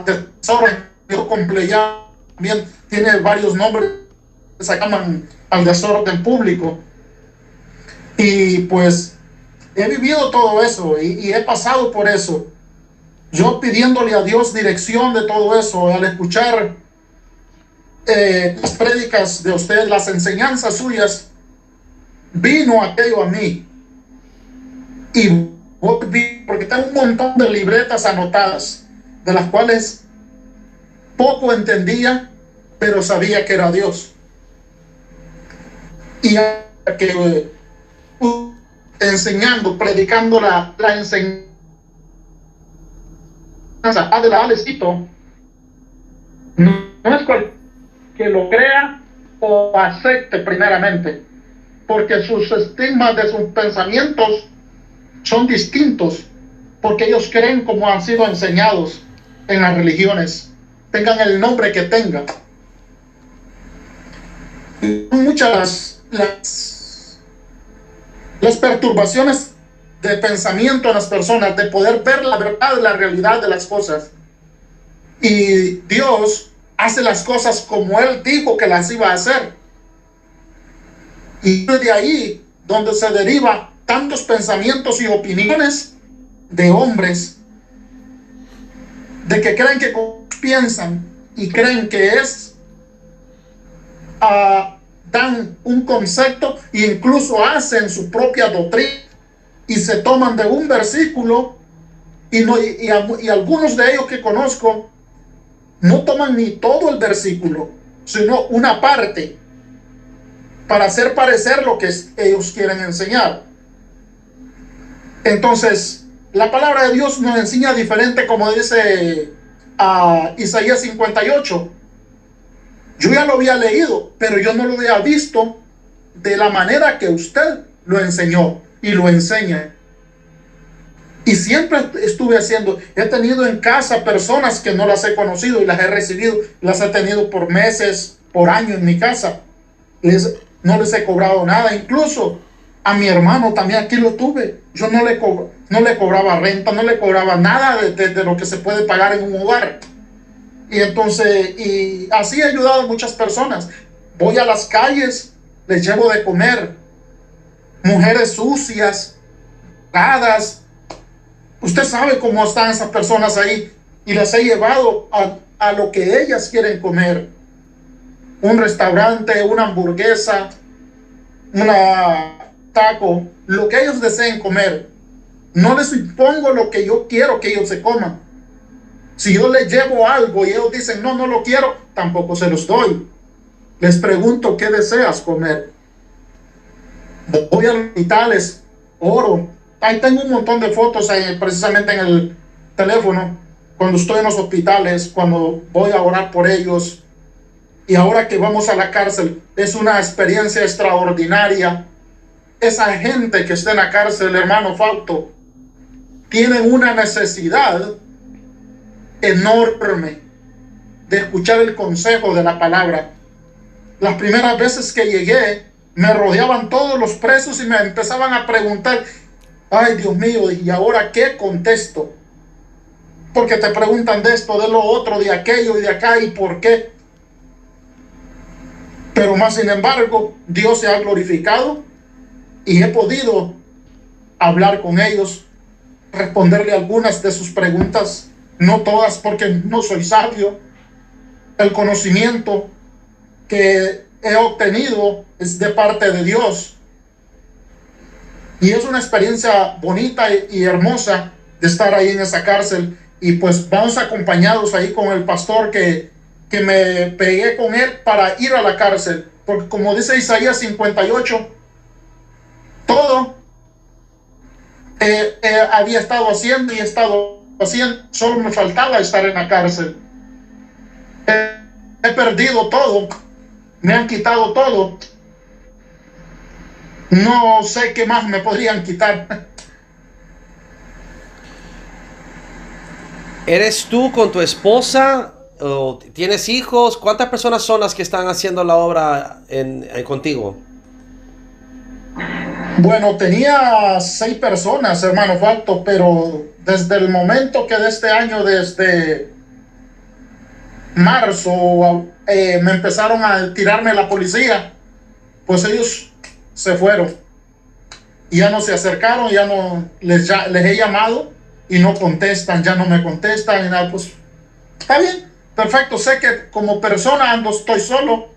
desorden completo. Ya también tiene varios nombres que se llaman al desorden público. Y pues he vivido todo eso y he pasado por eso. Yo pidiéndole a Dios dirección de todo eso, al escuchar las prédicas de usted, las enseñanzas suyas, vino aquello a mí. Y porque tengo un montón de libretas anotadas, de las cuales poco entendía, pero sabía que era Dios. Y que enseñando, predicando la enseñanza del Alecito, no es que lo crea o acepte primeramente, porque sus estigmas de sus pensamientos son distintos, porque ellos creen como han sido enseñados en las religiones, tengan el nombre que tengan. Muchas las perturbaciones de pensamiento en las personas, de poder ver la verdad, la realidad de las cosas. Y Dios hace las cosas como Él dijo que las iba a hacer. Y de ahí donde se deriva tantos pensamientos y opiniones de hombres, de que creen que piensan y creen que es, dan un concepto e incluso hacen su propia doctrina y se toman de un versículo y algunos de ellos que conozco no toman ni todo el versículo, sino una parte para hacer parecer lo que ellos quieren enseñar. Entonces, la palabra de Dios nos enseña diferente, como dice Isaías 58. Yo ya lo había leído, pero yo no lo había visto de la manera que usted lo enseñó y lo enseña. Y siempre estuve haciendo, he tenido en casa personas que no las he conocido y las he recibido, las he tenido por meses, por años en mi casa. No les he cobrado nada, incluso a mi hermano también aquí lo tuve. Yo no le cobraba renta, no le cobraba nada de lo que se puede pagar en un hogar. Y entonces, y así he ayudado a muchas personas. Voy a las calles, les llevo de comer. Mujeres sucias, pagadas. Usted sabe cómo están esas personas ahí. Y las he llevado a lo que ellas quieren comer. Un restaurante, una hamburguesa, una taco, lo que ellos deseen comer. No les impongo lo que yo quiero que ellos se coman. Si yo les llevo algo y ellos dicen no lo quiero, tampoco se los doy. Les pregunto qué deseas comer. Voy a los hospitales, oro. Ahí tengo un montón de fotos precisamente en el teléfono, cuando estoy en los hospitales, cuando voy a orar por ellos. Y ahora que vamos a la cárcel, es una experiencia extraordinaria. Esa gente que está en la cárcel, hermano Fausto, tienen una necesidad enorme de escuchar el consejo de la palabra. Las primeras veces que llegué, me rodeaban todos los presos y me empezaban a preguntar, ay Dios mío, ¿y ahora qué contesto? Porque te preguntan de esto, de lo otro, de aquello y de acá, ¿y por qué? Pero más sin embargo, Dios se ha glorificado y he podido hablar con ellos, responderle algunas de sus preguntas, no todas porque no soy sabio. El conocimiento que he obtenido es de parte de Dios. Y es una experiencia bonita y hermosa de estar ahí en esa cárcel. Y pues vamos acompañados ahí con el pastor que me pegué con él para ir a la cárcel. Porque como dice Isaías 58, todo había estado haciendo y he estado hacían, solo me faltaba estar en la cárcel. He perdido todo, me han quitado todo. No sé qué más me podrían quitar. ¿Eres tú con tu esposa o tienes hijos? ¿Cuántas personas son las que están haciendo la obra contigo? Bueno, tenía 6 personas, hermano Falto, pero desde el momento que de este año, desde marzo, me empezaron a tirarme la policía, pues ellos se fueron. Ya no se acercaron, ya no les he llamado y no contestan, ya no me contestan y nada. Pues está bien, perfecto, sé que como persona estoy solo,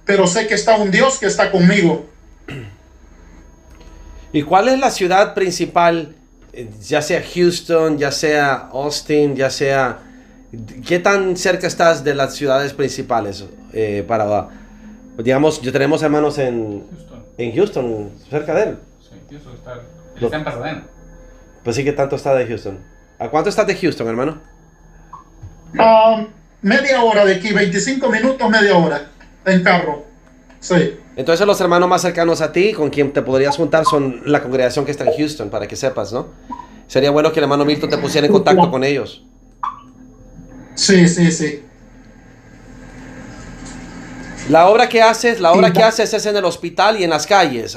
pero sé que está un Dios que está conmigo. ¿Y cuál es la ciudad principal, ya sea Houston, ya sea Austin, ya sea... ¿Qué tan cerca estás de las ciudades principales? Digamos, tenemos hermanos en Houston, cerca de él. Sí, Houston está en Pasadena. Pues sí, ¿qué tanto está de Houston? ¿A cuánto estás de Houston, hermano? Media hora de aquí, 25 minutos, media hora en carro. Sí. Entonces los hermanos más cercanos a ti, con quien te podrías juntar, son la congregación que está en Houston, para que sepas, ¿no? Sería bueno que el hermano Milton te pusiera en contacto con ellos. Sí, sí, sí. La obra que haces es en el hospital y en las calles.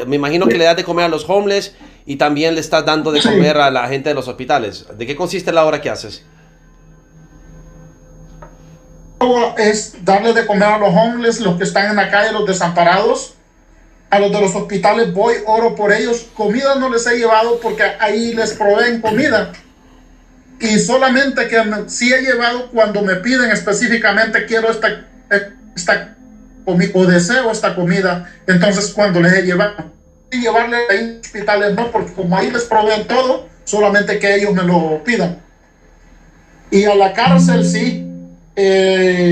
Me imagino que le das de comer a los homeless y también le estás dando de comer a la gente de los hospitales. ¿De qué consiste la obra que haces? Es darle de comer a los homeless, los que están en la calle, los desamparados. A los de los hospitales voy, oro por ellos. Comida no les he llevado porque ahí les proveen comida. Y solamente que sí he llevado cuando me piden específicamente quiero esta comida o deseo esta comida. Entonces cuando les he llevado. Y llevarle a los hospitales no, porque como ahí les proveen todo, solamente que ellos me lo pidan. Y a la cárcel sí.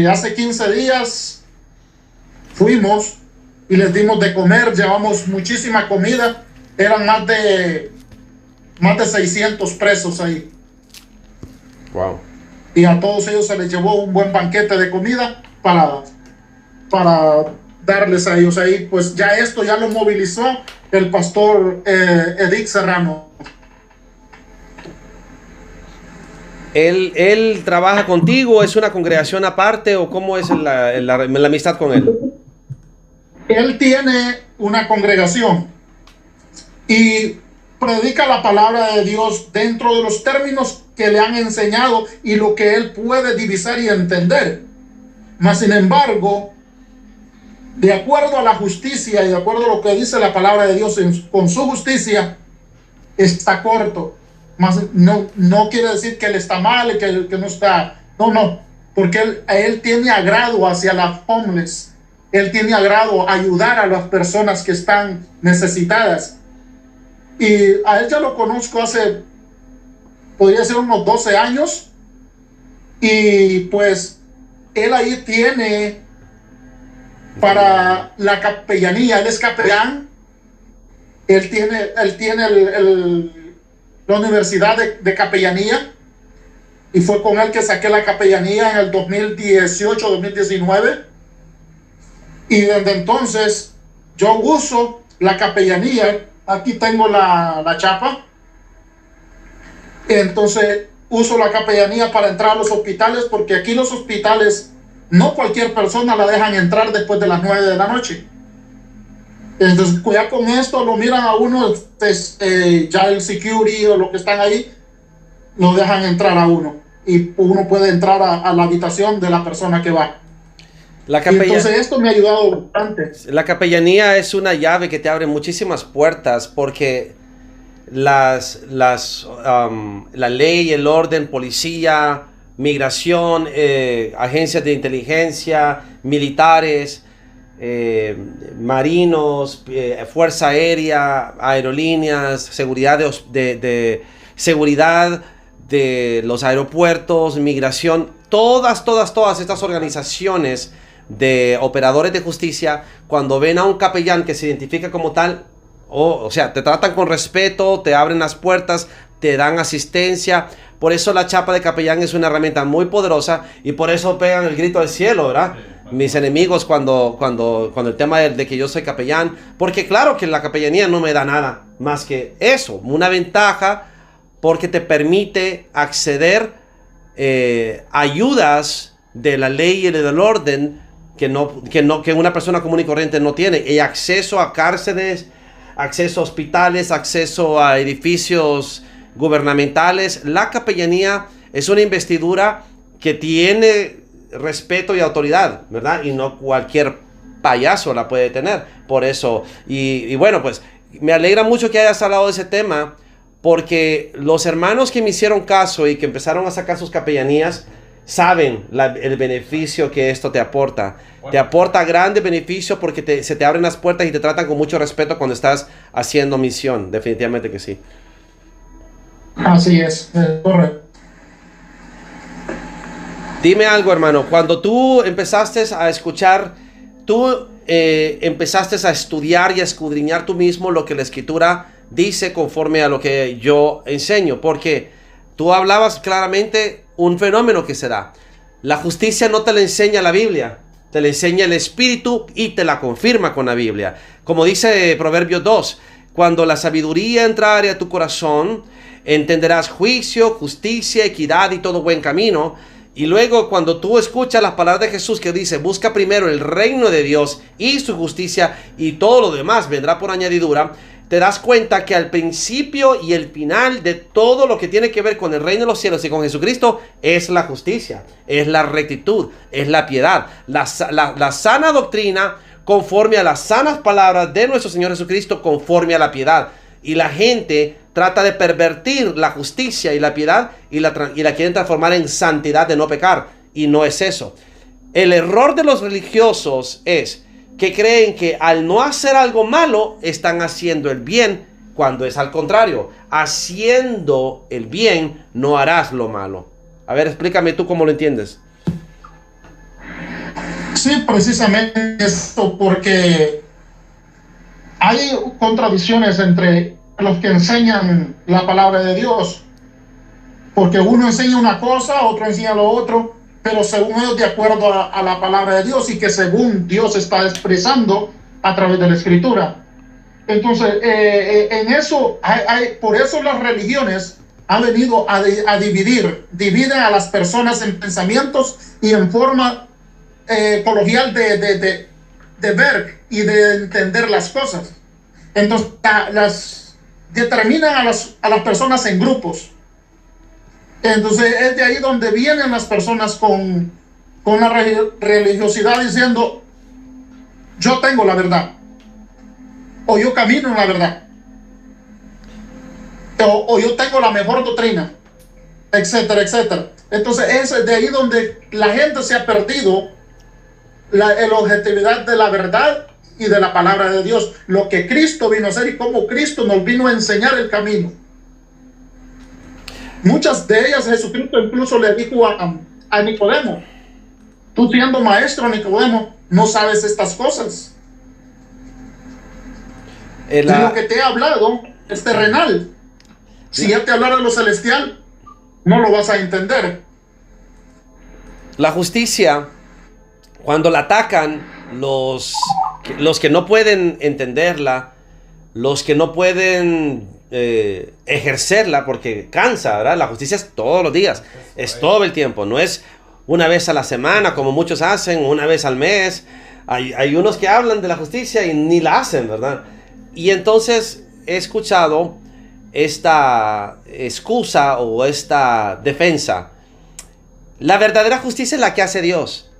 Hace 15 días fuimos y les dimos de comer, llevamos muchísima comida, eran más de 600 presos ahí. Wow. Y a todos ellos se les llevó un buen banquete de comida para darles a ellos ahí. Pues ya esto ya lo movilizó el pastor Edith Serrano. ¿Él trabaja contigo? ¿Es una congregación aparte? ¿O cómo es la amistad con él? Él tiene una congregación y predica la palabra de Dios dentro de los términos que le han enseñado y lo que él puede divisar y entender. Mas sin embargo, de acuerdo a la justicia y de acuerdo a lo que dice la palabra de Dios con su justicia, está corto. Mas no quiere decir que él está mal y que no está. No, porque él tiene agrado hacia las homeless. Él tiene agrado a ayudar a las personas que están necesitadas. Y a él ya lo conozco podría ser unos 12 años. Y pues él ahí tiene para la capellanía, él es capellán. Él tiene la universidad de capellanía y fue con él que saqué la capellanía en el 2018-2019 y desde entonces yo uso la capellanía. Aquí tengo la chapa, entonces uso la capellanía para entrar a los hospitales porque aquí los hospitales no cualquier persona la dejan entrar después de las 9 de la noche. Entonces, ya con esto lo miran a uno, ya el security o los que están ahí, lo dejan entrar a uno. Y uno puede entrar a la habitación de la persona que va. Entonces, esto me ha ayudado bastante. La capellanía es una llave que te abre muchísimas puertas porque la ley, el orden, policía, migración, agencias de inteligencia, militares, marinos, fuerza aérea, aerolíneas, seguridad seguridad de los aeropuertos, migración, todas estas organizaciones de operadores de justicia, cuando ven a un capellán que se identifica como tal, O sea, te tratan con respeto, te abren las puertas, te dan asistencia. Por eso la chapa de capellán es una herramienta muy poderosa y por eso pegan el grito al cielo, ¿verdad? Mis enemigos cuando el tema de que yo soy capellán, porque claro que la capellanía no me da nada más que eso, una ventaja porque te permite acceder a ayudas de la ley y del orden que una persona común y corriente no tiene, y acceso a cárceles, acceso a hospitales, acceso a edificios gubernamentales. La capellanía es una investidura que tiene respeto y autoridad, ¿verdad? Y no cualquier payaso la puede tener. Por eso, y bueno, pues me alegra mucho que hayas hablado de ese tema, porque los hermanos que me hicieron caso y que empezaron a sacar sus capellanías saben el beneficio que esto te aporta. Bueno. Te aporta grande beneficio porque se te abren las puertas y te tratan con mucho respeto cuando estás haciendo misión. Definitivamente que sí. Así es, correcto. Dime algo, hermano. Cuando tú empezaste a escuchar, tú empezaste a estudiar y a escudriñar tú mismo lo que la Escritura dice conforme a lo que yo enseño, porque tú hablabas claramente un fenómeno que se da. La justicia no te la enseña la Biblia, te la enseña el Espíritu y te la confirma con la Biblia. Como dice Proverbios 2, cuando la sabiduría entrare a tu corazón, entenderás juicio, justicia, equidad y todo buen camino. Y luego cuando tú escuchas las palabras de Jesús que dice, busca primero el reino de Dios y su justicia y todo lo demás vendrá por añadidura, te das cuenta que al principio y el final de todo lo que tiene que ver con el reino de los cielos y con Jesucristo es la justicia, es la rectitud, es la piedad, la sana doctrina conforme a las sanas palabras de nuestro Señor Jesucristo, conforme a la piedad. Y la gente trata de pervertir la justicia y la piedad y la quieren transformar en santidad de no pecar. Y no es eso. El error de los religiosos es que creen que al no hacer algo malo están haciendo el bien, cuando es al contrario. Haciendo el bien no harás lo malo. A ver, explícame tú cómo lo entiendes. Sí, precisamente esto, porque hay contradicciones entre los que enseñan la palabra de Dios, porque uno enseña una cosa, otro enseña lo otro, pero según ellos de acuerdo a la palabra de Dios y que según Dios está expresando a través de la Escritura. Entonces, en eso, por eso las religiones han venido a dividen a las personas en pensamientos y en forma coloquial de ver y de entender las cosas. Entonces, determinan a las personas en grupos. Entonces es de ahí donde vienen las personas con la religiosidad diciendo, yo tengo la verdad, o yo camino en la verdad, o yo tengo la mejor doctrina, etcétera, etcétera. Entonces es de ahí donde la gente se ha perdido la objetividad de la verdad y de la palabra de Dios, lo que Cristo vino a hacer y cómo Cristo nos vino a enseñar el camino. Muchas de ellas Jesucristo incluso le dijo a Nicodemo, tú siendo maestro, Nicodemo, no sabes estas cosas. Lo que te he hablado es terrenal. Si ya te hablara de lo celestial, no lo vas a entender. La justicia, cuando la atacan los que no pueden entenderla, los que no pueden ejercerla, porque cansa, ¿verdad? La justicia es todos los días, es todo el tiempo, no es una vez a la semana como muchos hacen, una vez al mes. Hay unos que hablan de la justicia y ni la hacen, ¿verdad? Y entonces he escuchado esta excusa o esta defensa. La verdadera justicia es la que hace Dios,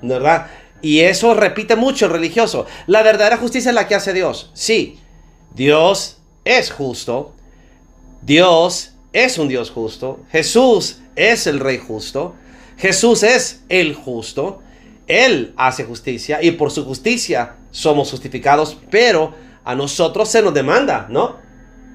¿verdad? Y eso repite mucho el religioso. La verdadera justicia es la que hace Dios. Sí, Dios es justo. Dios es un Dios justo. Jesús es el Rey justo. Jesús es el justo. Él hace justicia y por su justicia somos justificados. Pero a nosotros se nos demanda, ¿no?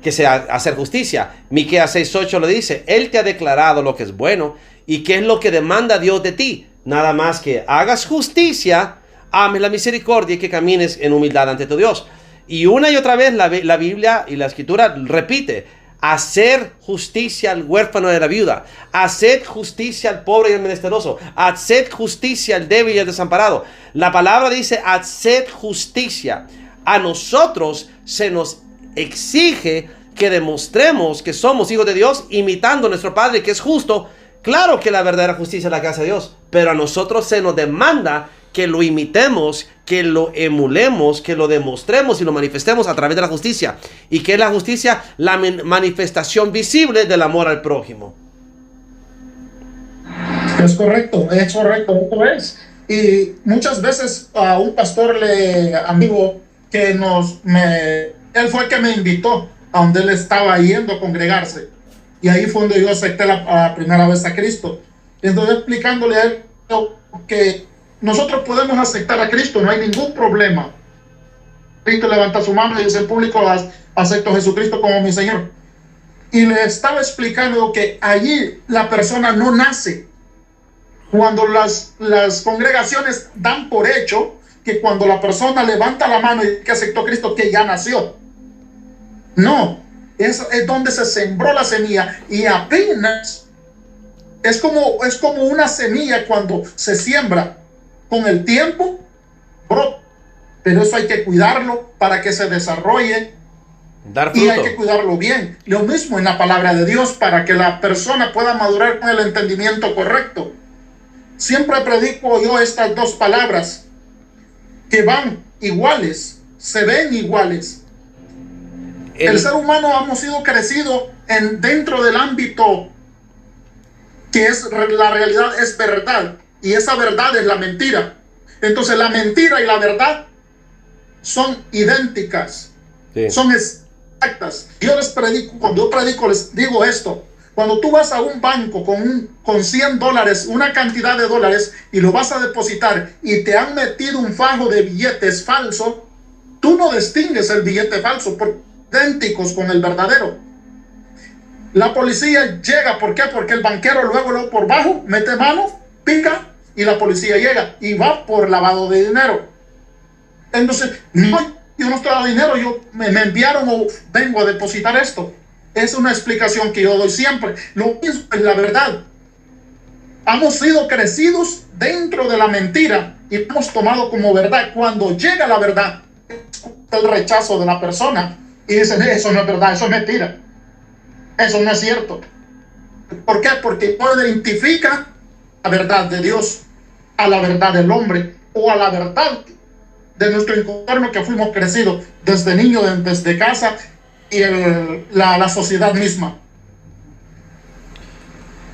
Que sea hacer justicia. Miqueas 6:8 lo dice. Él te ha declarado lo que es bueno. ¿Y qué es lo que demanda Dios de ti? Nada más que hagas justicia, ames la misericordia y que camines en humildad ante tu Dios. Y una y otra vez la Biblia y la Escritura repite: hacer justicia al huérfano y a la viuda, hacer justicia al pobre y al menesteroso, hacer justicia al débil y al desamparado. La palabra dice: hacer justicia. A nosotros se nos exige que demostremos que somos hijos de Dios, imitando a nuestro Padre que es justo. Claro que la verdadera justicia es la que hace Dios, pero a nosotros se nos demanda que lo imitemos, que lo emulemos, que lo demostremos y lo manifestemos a través de la justicia. ¿Y qué es la justicia? La manifestación visible del amor al prójimo. Es correcto, eso es. Y muchas veces a un pastor amigo que él fue el que me invitó a donde él estaba yendo a congregarse. Y ahí fue donde yo acepté la primera vez a Cristo. Entonces explicándole a él que nosotros podemos aceptar a Cristo, no hay ningún problema. Cristo levanta su mano y dice: el público, acepto a Jesucristo como mi Señor. Y le estaba explicando que allí la persona no nace. Cuando las congregaciones dan por hecho que cuando la persona levanta la mano y que aceptó a Cristo, que ya nació. No, es donde se sembró la semilla, y apenas es como una semilla cuando se siembra. Con el tiempo brota, pero eso hay que cuidarlo para que se desarrolle, dar fruto. y hay que cuidarlo bien. Lo mismo en la palabra de Dios, para que la persona pueda madurar con el entendimiento correcto. Siempre predico yo estas dos palabras que van iguales, se ven iguales. El ser humano hemos sido crecidos dentro del ámbito que es la realidad, es verdad, y esa verdad es la mentira. Entonces la mentira y la verdad son idénticas, sí, son exactas. Cuando yo predico les digo esto: cuando tú vas a un banco con 100 dólares, una cantidad de dólares, y lo vas a depositar y te han metido un fajo de billetes falsos, tú no distingues el billete falso porque idénticos con el verdadero. La policía llega, ¿por qué? Porque el banquero luego por bajo mete mano, pica, y la policía llega y va por lavado de dinero. Entonces, no, yo no estoy dando dinero, me enviaron o vengo a depositar esto. Es una explicación que yo doy siempre. Lo mismo es la verdad. Hemos sido crecidos dentro de la mentira y hemos tomado como verdad. Cuando llega la verdad, el rechazo de la persona y dicen: eso no es verdad, eso es mentira, eso no es cierto. ¿Por qué? Porque no identifica la verdad de Dios a la verdad del hombre, o a la verdad de nuestro entorno que fuimos crecidos desde niños, desde casa y la sociedad misma.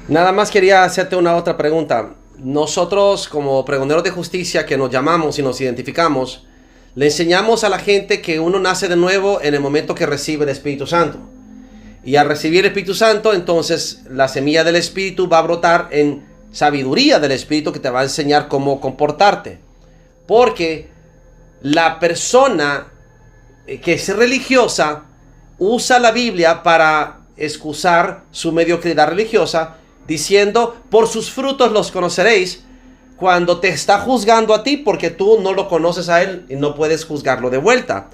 Nada más quería hacerte una otra pregunta. Nosotros, como pregoneros de justicia que nos llamamos y nos identificamos, le enseñamos a la gente que uno nace de nuevo en el momento que recibe el Espíritu Santo. Y al recibir el Espíritu Santo, entonces la semilla del Espíritu va a brotar en sabiduría del Espíritu, que te va a enseñar cómo comportarte. Porque la persona que es religiosa usa la Biblia para excusar su mediocridad religiosa, diciendo: por sus frutos los conoceréis, cuando te está juzgando a ti porque tú no lo conoces a él y no puedes juzgarlo de vuelta,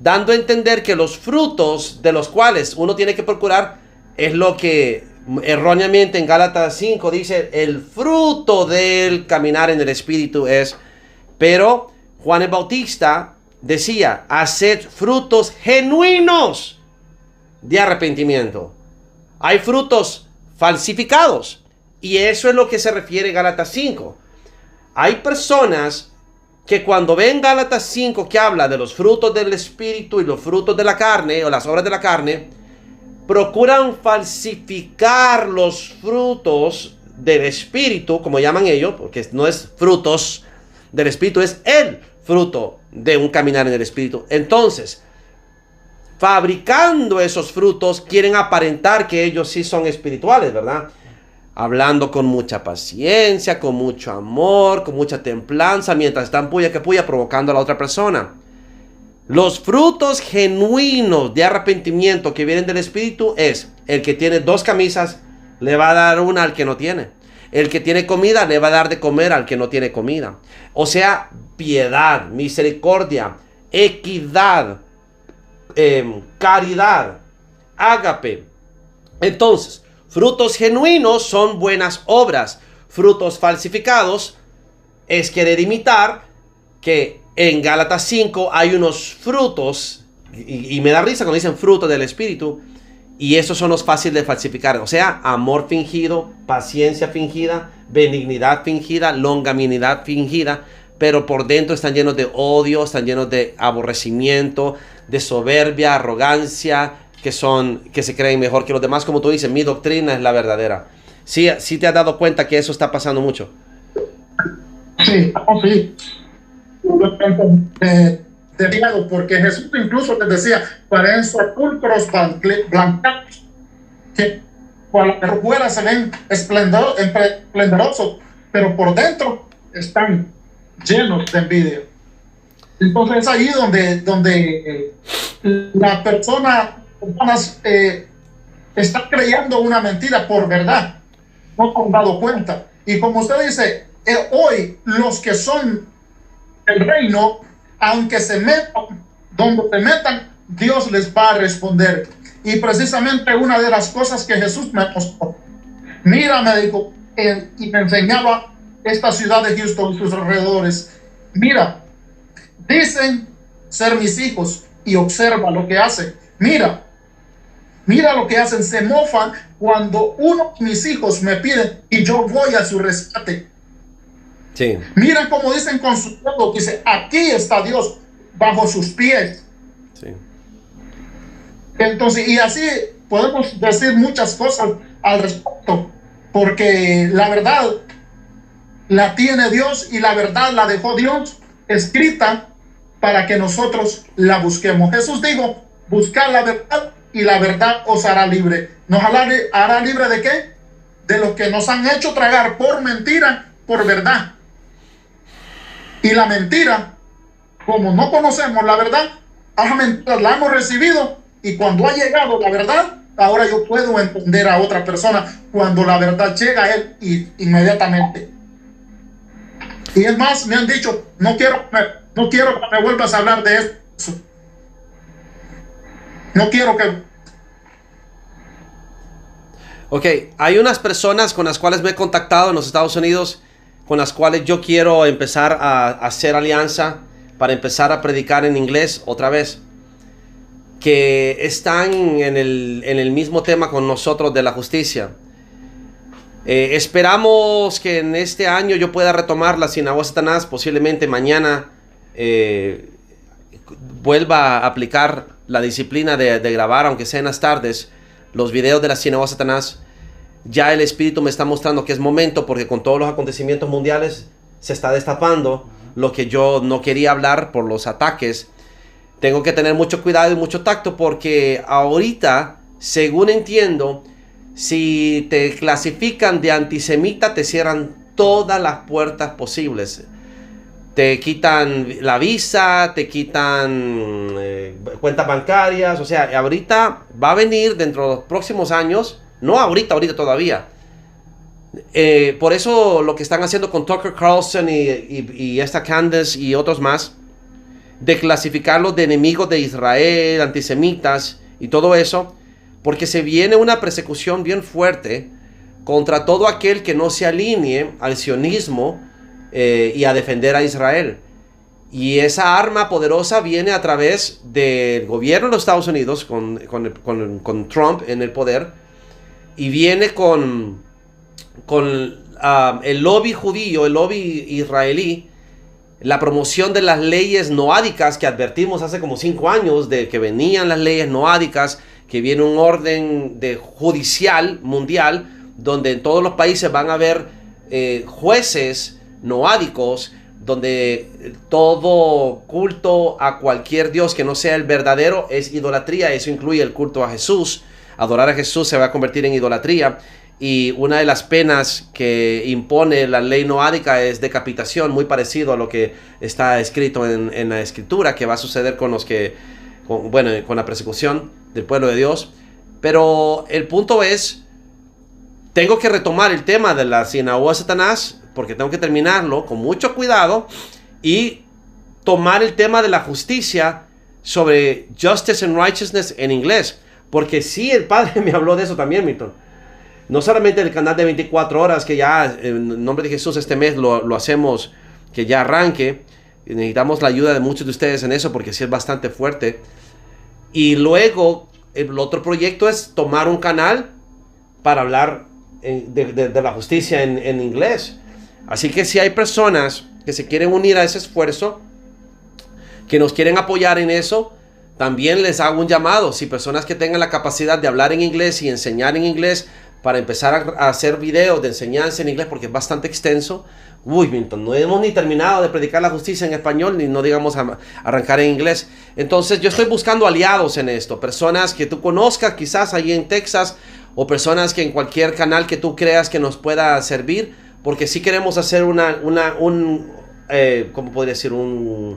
dando a entender que los frutos de los cuales uno tiene que procurar es lo que erróneamente en Gálatas 5 dice: el fruto del caminar en el Espíritu es. Pero Juan el Bautista decía: haced frutos genuinos de arrepentimiento. Hay frutos falsificados, y eso es lo que se refiere Gálatas 5. Hay personas que cuando ven Gálatas 5, que habla de los frutos del Espíritu y los frutos de la carne, o las obras de la carne, procuran falsificar los frutos del Espíritu, como llaman ellos, porque no es frutos del Espíritu, es el fruto de un caminar en el Espíritu. Entonces, fabricando esos frutos, quieren aparentar que ellos sí son espirituales, ¿verdad? Hablando con mucha paciencia, con mucho amor, con mucha templanza, mientras están puya que puya provocando a la otra persona. Los frutos genuinos de arrepentimiento que vienen del Espíritu es: el que tiene 2 camisas le va a dar una al que no tiene. El que tiene comida le va a dar de comer al que no tiene comida. O sea, piedad, misericordia, equidad, caridad, ágape. Entonces, frutos genuinos son buenas obras. Frutos falsificados es querer imitar, que en Gálatas 5 hay unos frutos, y me da risa cuando dicen frutos del Espíritu, y esos son los fáciles de falsificar. O sea, amor fingido, paciencia fingida, benignidad fingida, longanimidad fingida, pero por dentro están llenos de odio, están llenos de aborrecimiento, de soberbia, arrogancia, que se creen mejor que los demás. Como tú dices, mi doctrina es la verdadera. Sí, sí te has dado cuenta que eso está pasando mucho. Sí, sí. Porque Jesús incluso les decía, parecen sepulcros blancados, que por fuera se ven esplendorosos, pero por dentro están llenos de envidia. Entonces es ahí donde la persona está creyendo una mentira por verdad, no se han dado cuenta. Y como usted dice, hoy los que son el reino, aunque se metan donde se metan, Dios les va a responder. Y precisamente una de las cosas que Jesús me mostró, mira, me dijo, y me enseñaba esta ciudad de Houston y sus alrededores, mira, dicen ser mis hijos y observa lo que hacen. Mira lo que hacen, se mofan cuando uno de mis hijos me pide y yo voy a su rescate. Sí. Miren cómo dicen con su dedo, dice, aquí está Dios bajo sus pies. Sí. Entonces, y así podemos decir muchas cosas al respecto, porque la verdad la tiene Dios y la verdad la dejó Dios escrita para que nosotros la busquemos. Jesús dijo, buscar la verdad y la verdad os hará libre. ¿Nos hará libre de qué? De los que nos han hecho tragar por mentira, por verdad. Y la mentira, como no conocemos la verdad, la hemos recibido, y cuando ha llegado la verdad, ahora yo puedo entender a otra persona cuando la verdad llega a él inmediatamente. Y es más, me han dicho, no quiero que me vuelvas a hablar de eso. No quiero que... Ok, hay unas personas con las cuales me he contactado en los Estados Unidos, con las cuales yo quiero empezar a hacer alianza para empezar a predicar en inglés otra vez, que están en el mismo tema con nosotros de la justicia. Esperamos que en este año yo pueda retomar la Sinagoga Satanás. Posiblemente mañana vuelva a aplicar la disciplina de grabar, aunque sea en las tardes, los videos de la Sinagoga Satanás. Ya el Espíritu me está mostrando que es momento, porque con todos los acontecimientos mundiales se está destapando lo que yo no quería hablar por los ataques. Tengo que tener mucho cuidado y mucho tacto, porque ahorita, según entiendo, si te clasifican de antisemita, te cierran todas las puertas posibles. Te quitan la visa, te quitan cuentas bancarias. O sea, ahorita va a venir dentro de los próximos años. No ahorita todavía. Por eso lo que están haciendo con Tucker Carlson y esta Candace y otros más, de clasificarlos de enemigos de Israel, antisemitas y todo eso, porque se viene una persecución bien fuerte contra todo aquel que no se alinee al sionismo y a defender a Israel. Y esa arma poderosa viene a través del gobierno de los Estados Unidos con Trump en el poder, y viene con el lobby judío, el lobby israelí, la promoción de las leyes noádicas que advertimos hace como 5 años de que venían las leyes noádicas, que viene un orden judicial mundial donde en todos los países van a haber jueces noádicos, donde todo culto a cualquier dios que no sea el verdadero es idolatría. Eso incluye el culto a Jesús. Adorar a Jesús se va a convertir en idolatría. Y una de las penas que impone la ley noádica es decapitación, muy parecido a lo que está escrito en la Escritura, que va a suceder con la persecución del pueblo de Dios. Pero el punto es, tengo que retomar el tema de la Sinagoga de Satanás, porque tengo que terminarlo con mucho cuidado y tomar el tema de la justicia sobre Justice and Righteousness en inglés. Porque sí, el Padre me habló de eso también, Milton. No solamente el canal de 24 horas, que ya en nombre de Jesús este mes lo hacemos, que ya arranque. Necesitamos la ayuda de muchos de ustedes en eso, porque sí es bastante fuerte. Y luego, el otro proyecto es tomar un canal para hablar de la justicia en inglés. Así que si hay personas que se quieren unir a ese esfuerzo, que nos quieren apoyar en eso, también les hago un llamado. Si personas que tengan la capacidad de hablar en inglés y enseñar en inglés, para empezar a hacer videos de enseñanza en inglés, porque es bastante extenso. Uy, Milton, no hemos ni terminado de predicar la justicia en español, ni no digamos arrancar en inglés. Entonces yo estoy buscando aliados en esto, personas que tú conozcas quizás allí en Texas, o personas que en cualquier canal que tú creas que nos pueda servir, porque sí queremos hacer ¿cómo podría decir? Un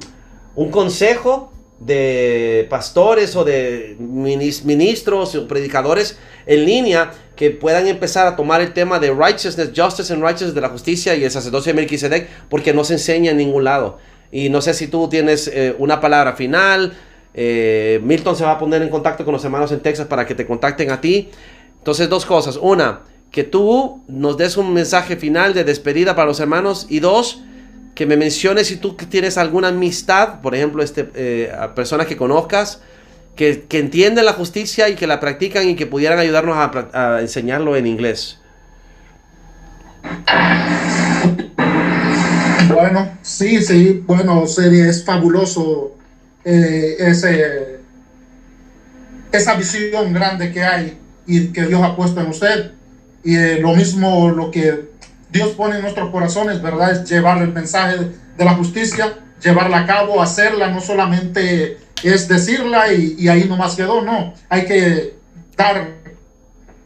consejo de pastores o de ministros o predicadores en línea que puedan empezar a tomar el tema de righteousness, justice and righteousness, de la justicia y el sacerdocio de Melquisedec, porque no se enseña en ningún lado. Y no sé si tú tienes una palabra final. Milton se va a poner en contacto con los hermanos en Texas para que te contacten a ti. Entonces, dos cosas: una, que tú nos des un mensaje final de despedida para los hermanos, y dos, que me menciones si tú tienes alguna amistad, por ejemplo, a personas que conozcas, que entienden la justicia y que la practican y que pudieran ayudarnos a enseñarlo en inglés. Bueno, sí, bueno, es fabuloso esa visión grande que hay y que Dios ha puesto en usted. Y lo mismo lo que Dios pone en nuestros corazones, ¿verdad? Es llevar el mensaje de la justicia, llevarla a cabo, hacerla, no solamente es decirla y ahí nomás quedó, no. Hay que dar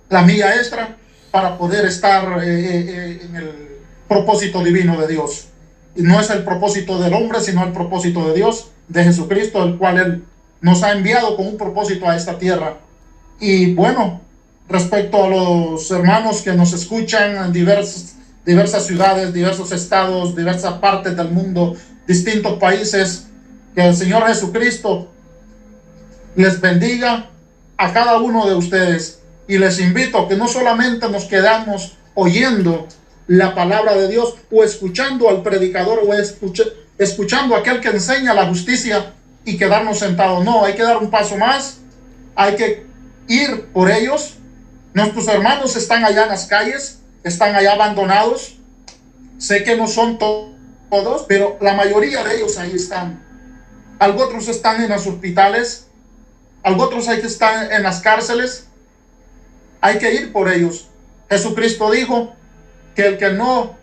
la milla extra para poder estar en el propósito divino de Dios. Y no es el propósito del hombre, sino el propósito de Dios, de Jesucristo, el cual Él nos ha enviado con un propósito a esta tierra. Y bueno, respecto a los hermanos que nos escuchan en diversas ciudades, diversos estados, diversas partes del mundo, distintos países, que el Señor Jesucristo les bendiga a cada uno de ustedes, y les invito a que no solamente nos quedamos oyendo la palabra de Dios o escuchando al predicador o escuchando a aquel que enseña la justicia y quedarnos sentados. No, hay que dar un paso más, hay que ir por ellos. Nuestros hermanos están allá en las calles, están allá abandonados. Sé que no son todos, pero la mayoría de ellos ahí están. Algunos están en los hospitales, algunos hay que estar en las cárceles. Hay que ir por ellos. Jesucristo dijo que el que no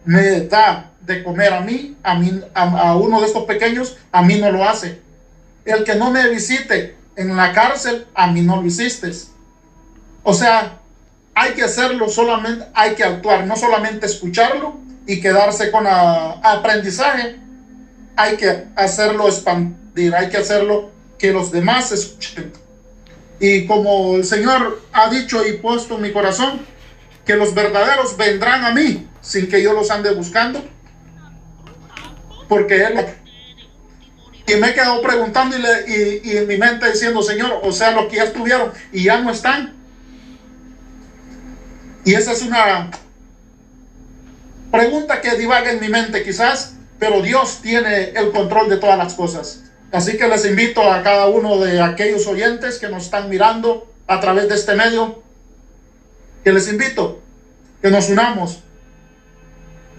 me da de comer a uno de estos pequeños, a mí no lo hace. El que no me visite en la cárcel, a mí no lo hiciste. O sea, hay que hacerlo, solamente hay que actuar, no solamente escucharlo y quedarse con aprendizaje. Hay que hacerlo expandir, hay que hacerlo que los demás escuchen. Y como el Señor ha dicho y puesto en mi corazón, que los verdaderos vendrán a mí sin que yo los ande buscando, porque Él. Y me he quedado preguntando y en mi mente diciendo: Señor, o sea, los que ya estuvieron y ya no están. Y esa es una pregunta que divaga en mi mente quizás, pero Dios tiene el control de todas las cosas. Así que les invito a cada uno de aquellos oyentes que nos están mirando a través de este medio, que les invito que nos unamos.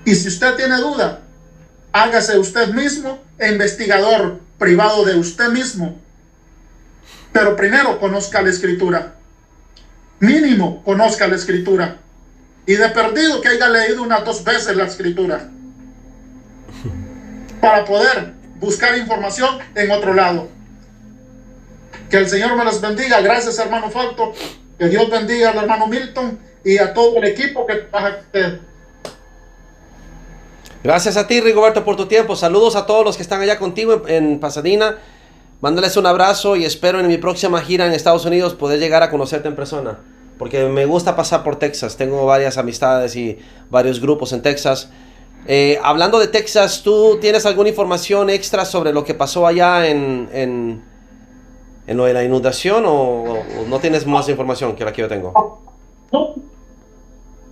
Y si usted tiene duda, hágase usted mismo investigador privado de usted mismo. Pero primero conozca la Escritura. Mínimo conozca la Escritura. Y de perdido que haya leído unas 2 veces la Escritura, para poder buscar información en otro lado. Que el Señor me los bendiga. Gracias, hermano Falto. Que Dios bendiga al hermano Milton y a todo el equipo que trabaja. Gracias a ti, Rigoberto, por tu tiempo. Saludos a todos los que están allá contigo en Pasadena. Mándales un abrazo y espero en mi próxima gira en Estados Unidos poder llegar a conocerte en persona, porque me gusta pasar por Texas. Tengo varias amistades y varios grupos en Texas. Hablando de Texas, ¿tú tienes alguna información extra sobre lo que pasó allá en lo de la inundación o no tienes más información que la que yo tengo?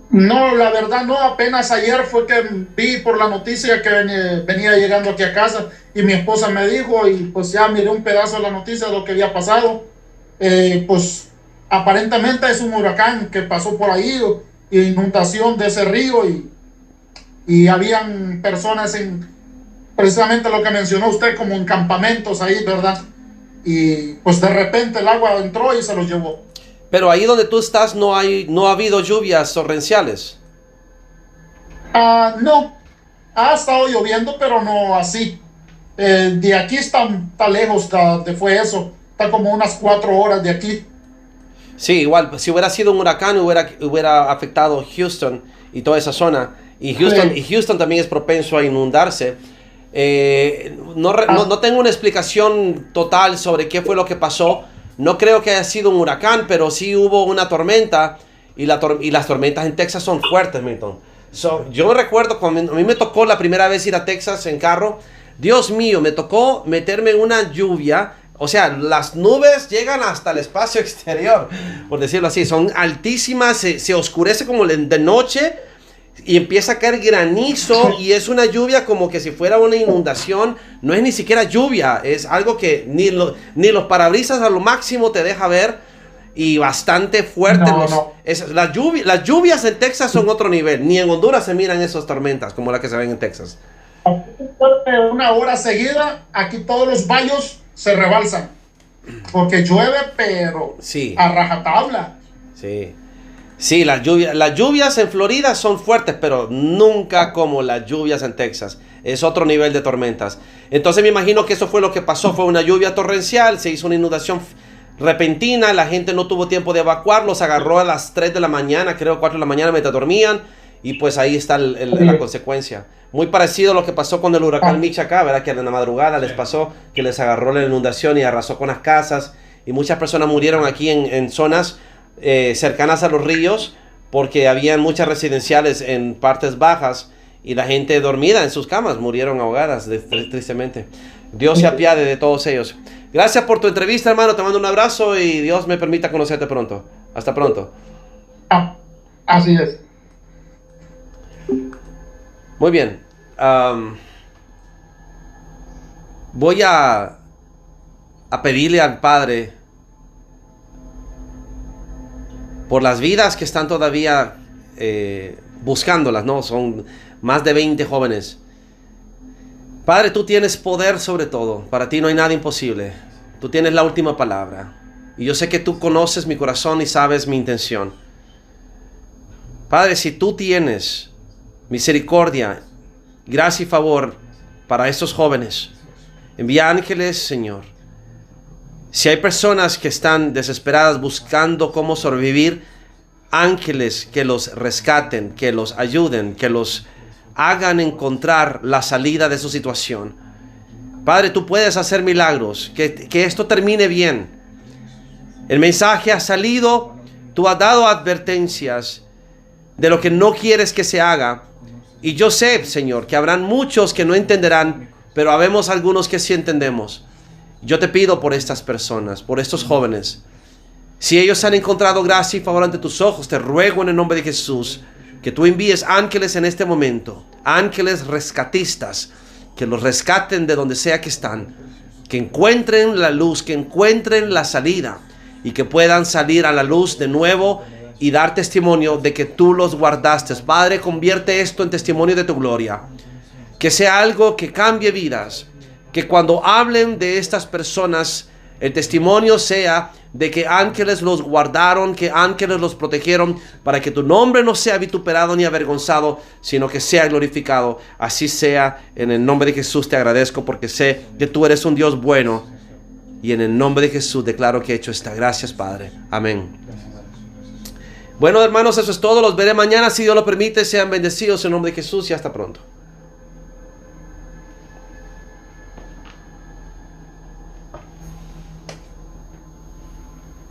No, la verdad no, apenas ayer fue que vi por la noticia que venía llegando aquí a casa y mi esposa me dijo y pues ya miré un pedazo de la noticia de lo que había pasado. Pues aparentemente es un huracán que pasó por ahí, inundación de ese río y habían personas en precisamente lo que mencionó usted como en campamentos ahí, ¿verdad? Y pues de repente el agua entró y se los llevó. Pero ahí donde tú estás no ha habido lluvias torrenciales. No, ha estado lloviendo, pero no así. De aquí está lejos de fue eso. Está como unas 4 horas de aquí. Sí, igual, si hubiera sido un huracán hubiera afectado Houston y toda esa zona. Y Houston también es propenso a inundarse. No tengo una explicación total sobre qué fue lo que pasó. No creo que haya sido un huracán, pero sí hubo una tormenta. Y las tormentas en Texas son fuertes, Milton. Yo recuerdo cuando a mí me tocó la primera vez ir a Texas en carro. Dios mío, me tocó meterme en una lluvia. O sea, las nubes llegan hasta el espacio exterior, por decirlo así. Son altísimas, se oscurece como de noche y empieza a caer granizo y es una lluvia como que si fuera una inundación. No es ni siquiera lluvia, es algo que ni los parabrisas a lo máximo te deja ver y bastante fuerte. Las lluvias en Texas son otro nivel. Ni en Honduras se miran esas tormentas como la que se ven en Texas. Una hora seguida, aquí todos los valles se rebalsan porque llueve, pero sí, a rajatabla. Sí, las lluvias en Florida son fuertes, pero nunca como las lluvias en Texas. Es otro nivel de tormentas. Entonces me imagino que eso fue lo que pasó. Fue una lluvia torrencial, se hizo una inundación repentina, la gente no tuvo tiempo de evacuarlos, agarró a las 3 de la mañana, creo 4 de la mañana mientras dormían. Y pues ahí está la consecuencia. Muy parecido a lo que pasó con el huracán Mitch acá, ¿verdad? Que en la madrugada les pasó, que les agarró la inundación y arrasó con las casas. Y muchas personas murieron aquí en zonas cercanas a los ríos, porque habían muchas residenciales en partes bajas y la gente dormida en sus camas murieron ahogadas, tristemente. Dios se apiade de todos ellos. Gracias por tu entrevista, hermano. Te mando un abrazo y Dios me permita conocerte pronto. Hasta pronto. Así es. Muy bien. Voy a pedirle al Padre por las vidas que están todavía buscándolas, ¿no? Son más de 20 jóvenes. Padre, tú tienes poder sobre todo. Para ti no hay nada imposible. Tú tienes la última palabra. Y yo sé que tú conoces mi corazón y sabes mi intención. Padre, si tú tienes misericordia, gracia y favor para estos jóvenes, envía ángeles, Señor. Si hay personas que están desesperadas buscando cómo sobrevivir, ángeles que los rescaten, que los ayuden, que los hagan encontrar la salida de su situación. Padre, tú puedes hacer milagros, que esto termine bien. El mensaje ha salido, tú has dado advertencias de lo que no quieres que se haga. Y yo sé, Señor, que habrán muchos que no entenderán, pero habemos algunos que sí entendemos. Yo te pido por estas personas, por estos jóvenes. Si ellos han encontrado gracia y favor ante tus ojos, te ruego en el nombre de Jesús que tú envíes ángeles en este momento, ángeles rescatistas, que los rescaten de donde sea que están, que encuentren la luz, que encuentren la salida y que puedan salir a la luz de nuevo y dar testimonio de que tú los guardaste. Padre, convierte esto en testimonio de tu gloria, que sea algo que cambie vidas, que cuando hablen de estas personas, el testimonio sea de que ángeles los guardaron, que ángeles los protegieron, para que tu nombre no sea vituperado ni avergonzado, sino que sea glorificado. Así sea, en el nombre de Jesús te agradezco, porque sé que tú eres un Dios bueno, y en el nombre de Jesús declaro que he hecho esta. Gracias, Padre. Amén. Bueno, hermanos, eso es todo. Los veré mañana, si Dios lo permite. Sean bendecidos en el nombre de Jesús y hasta pronto.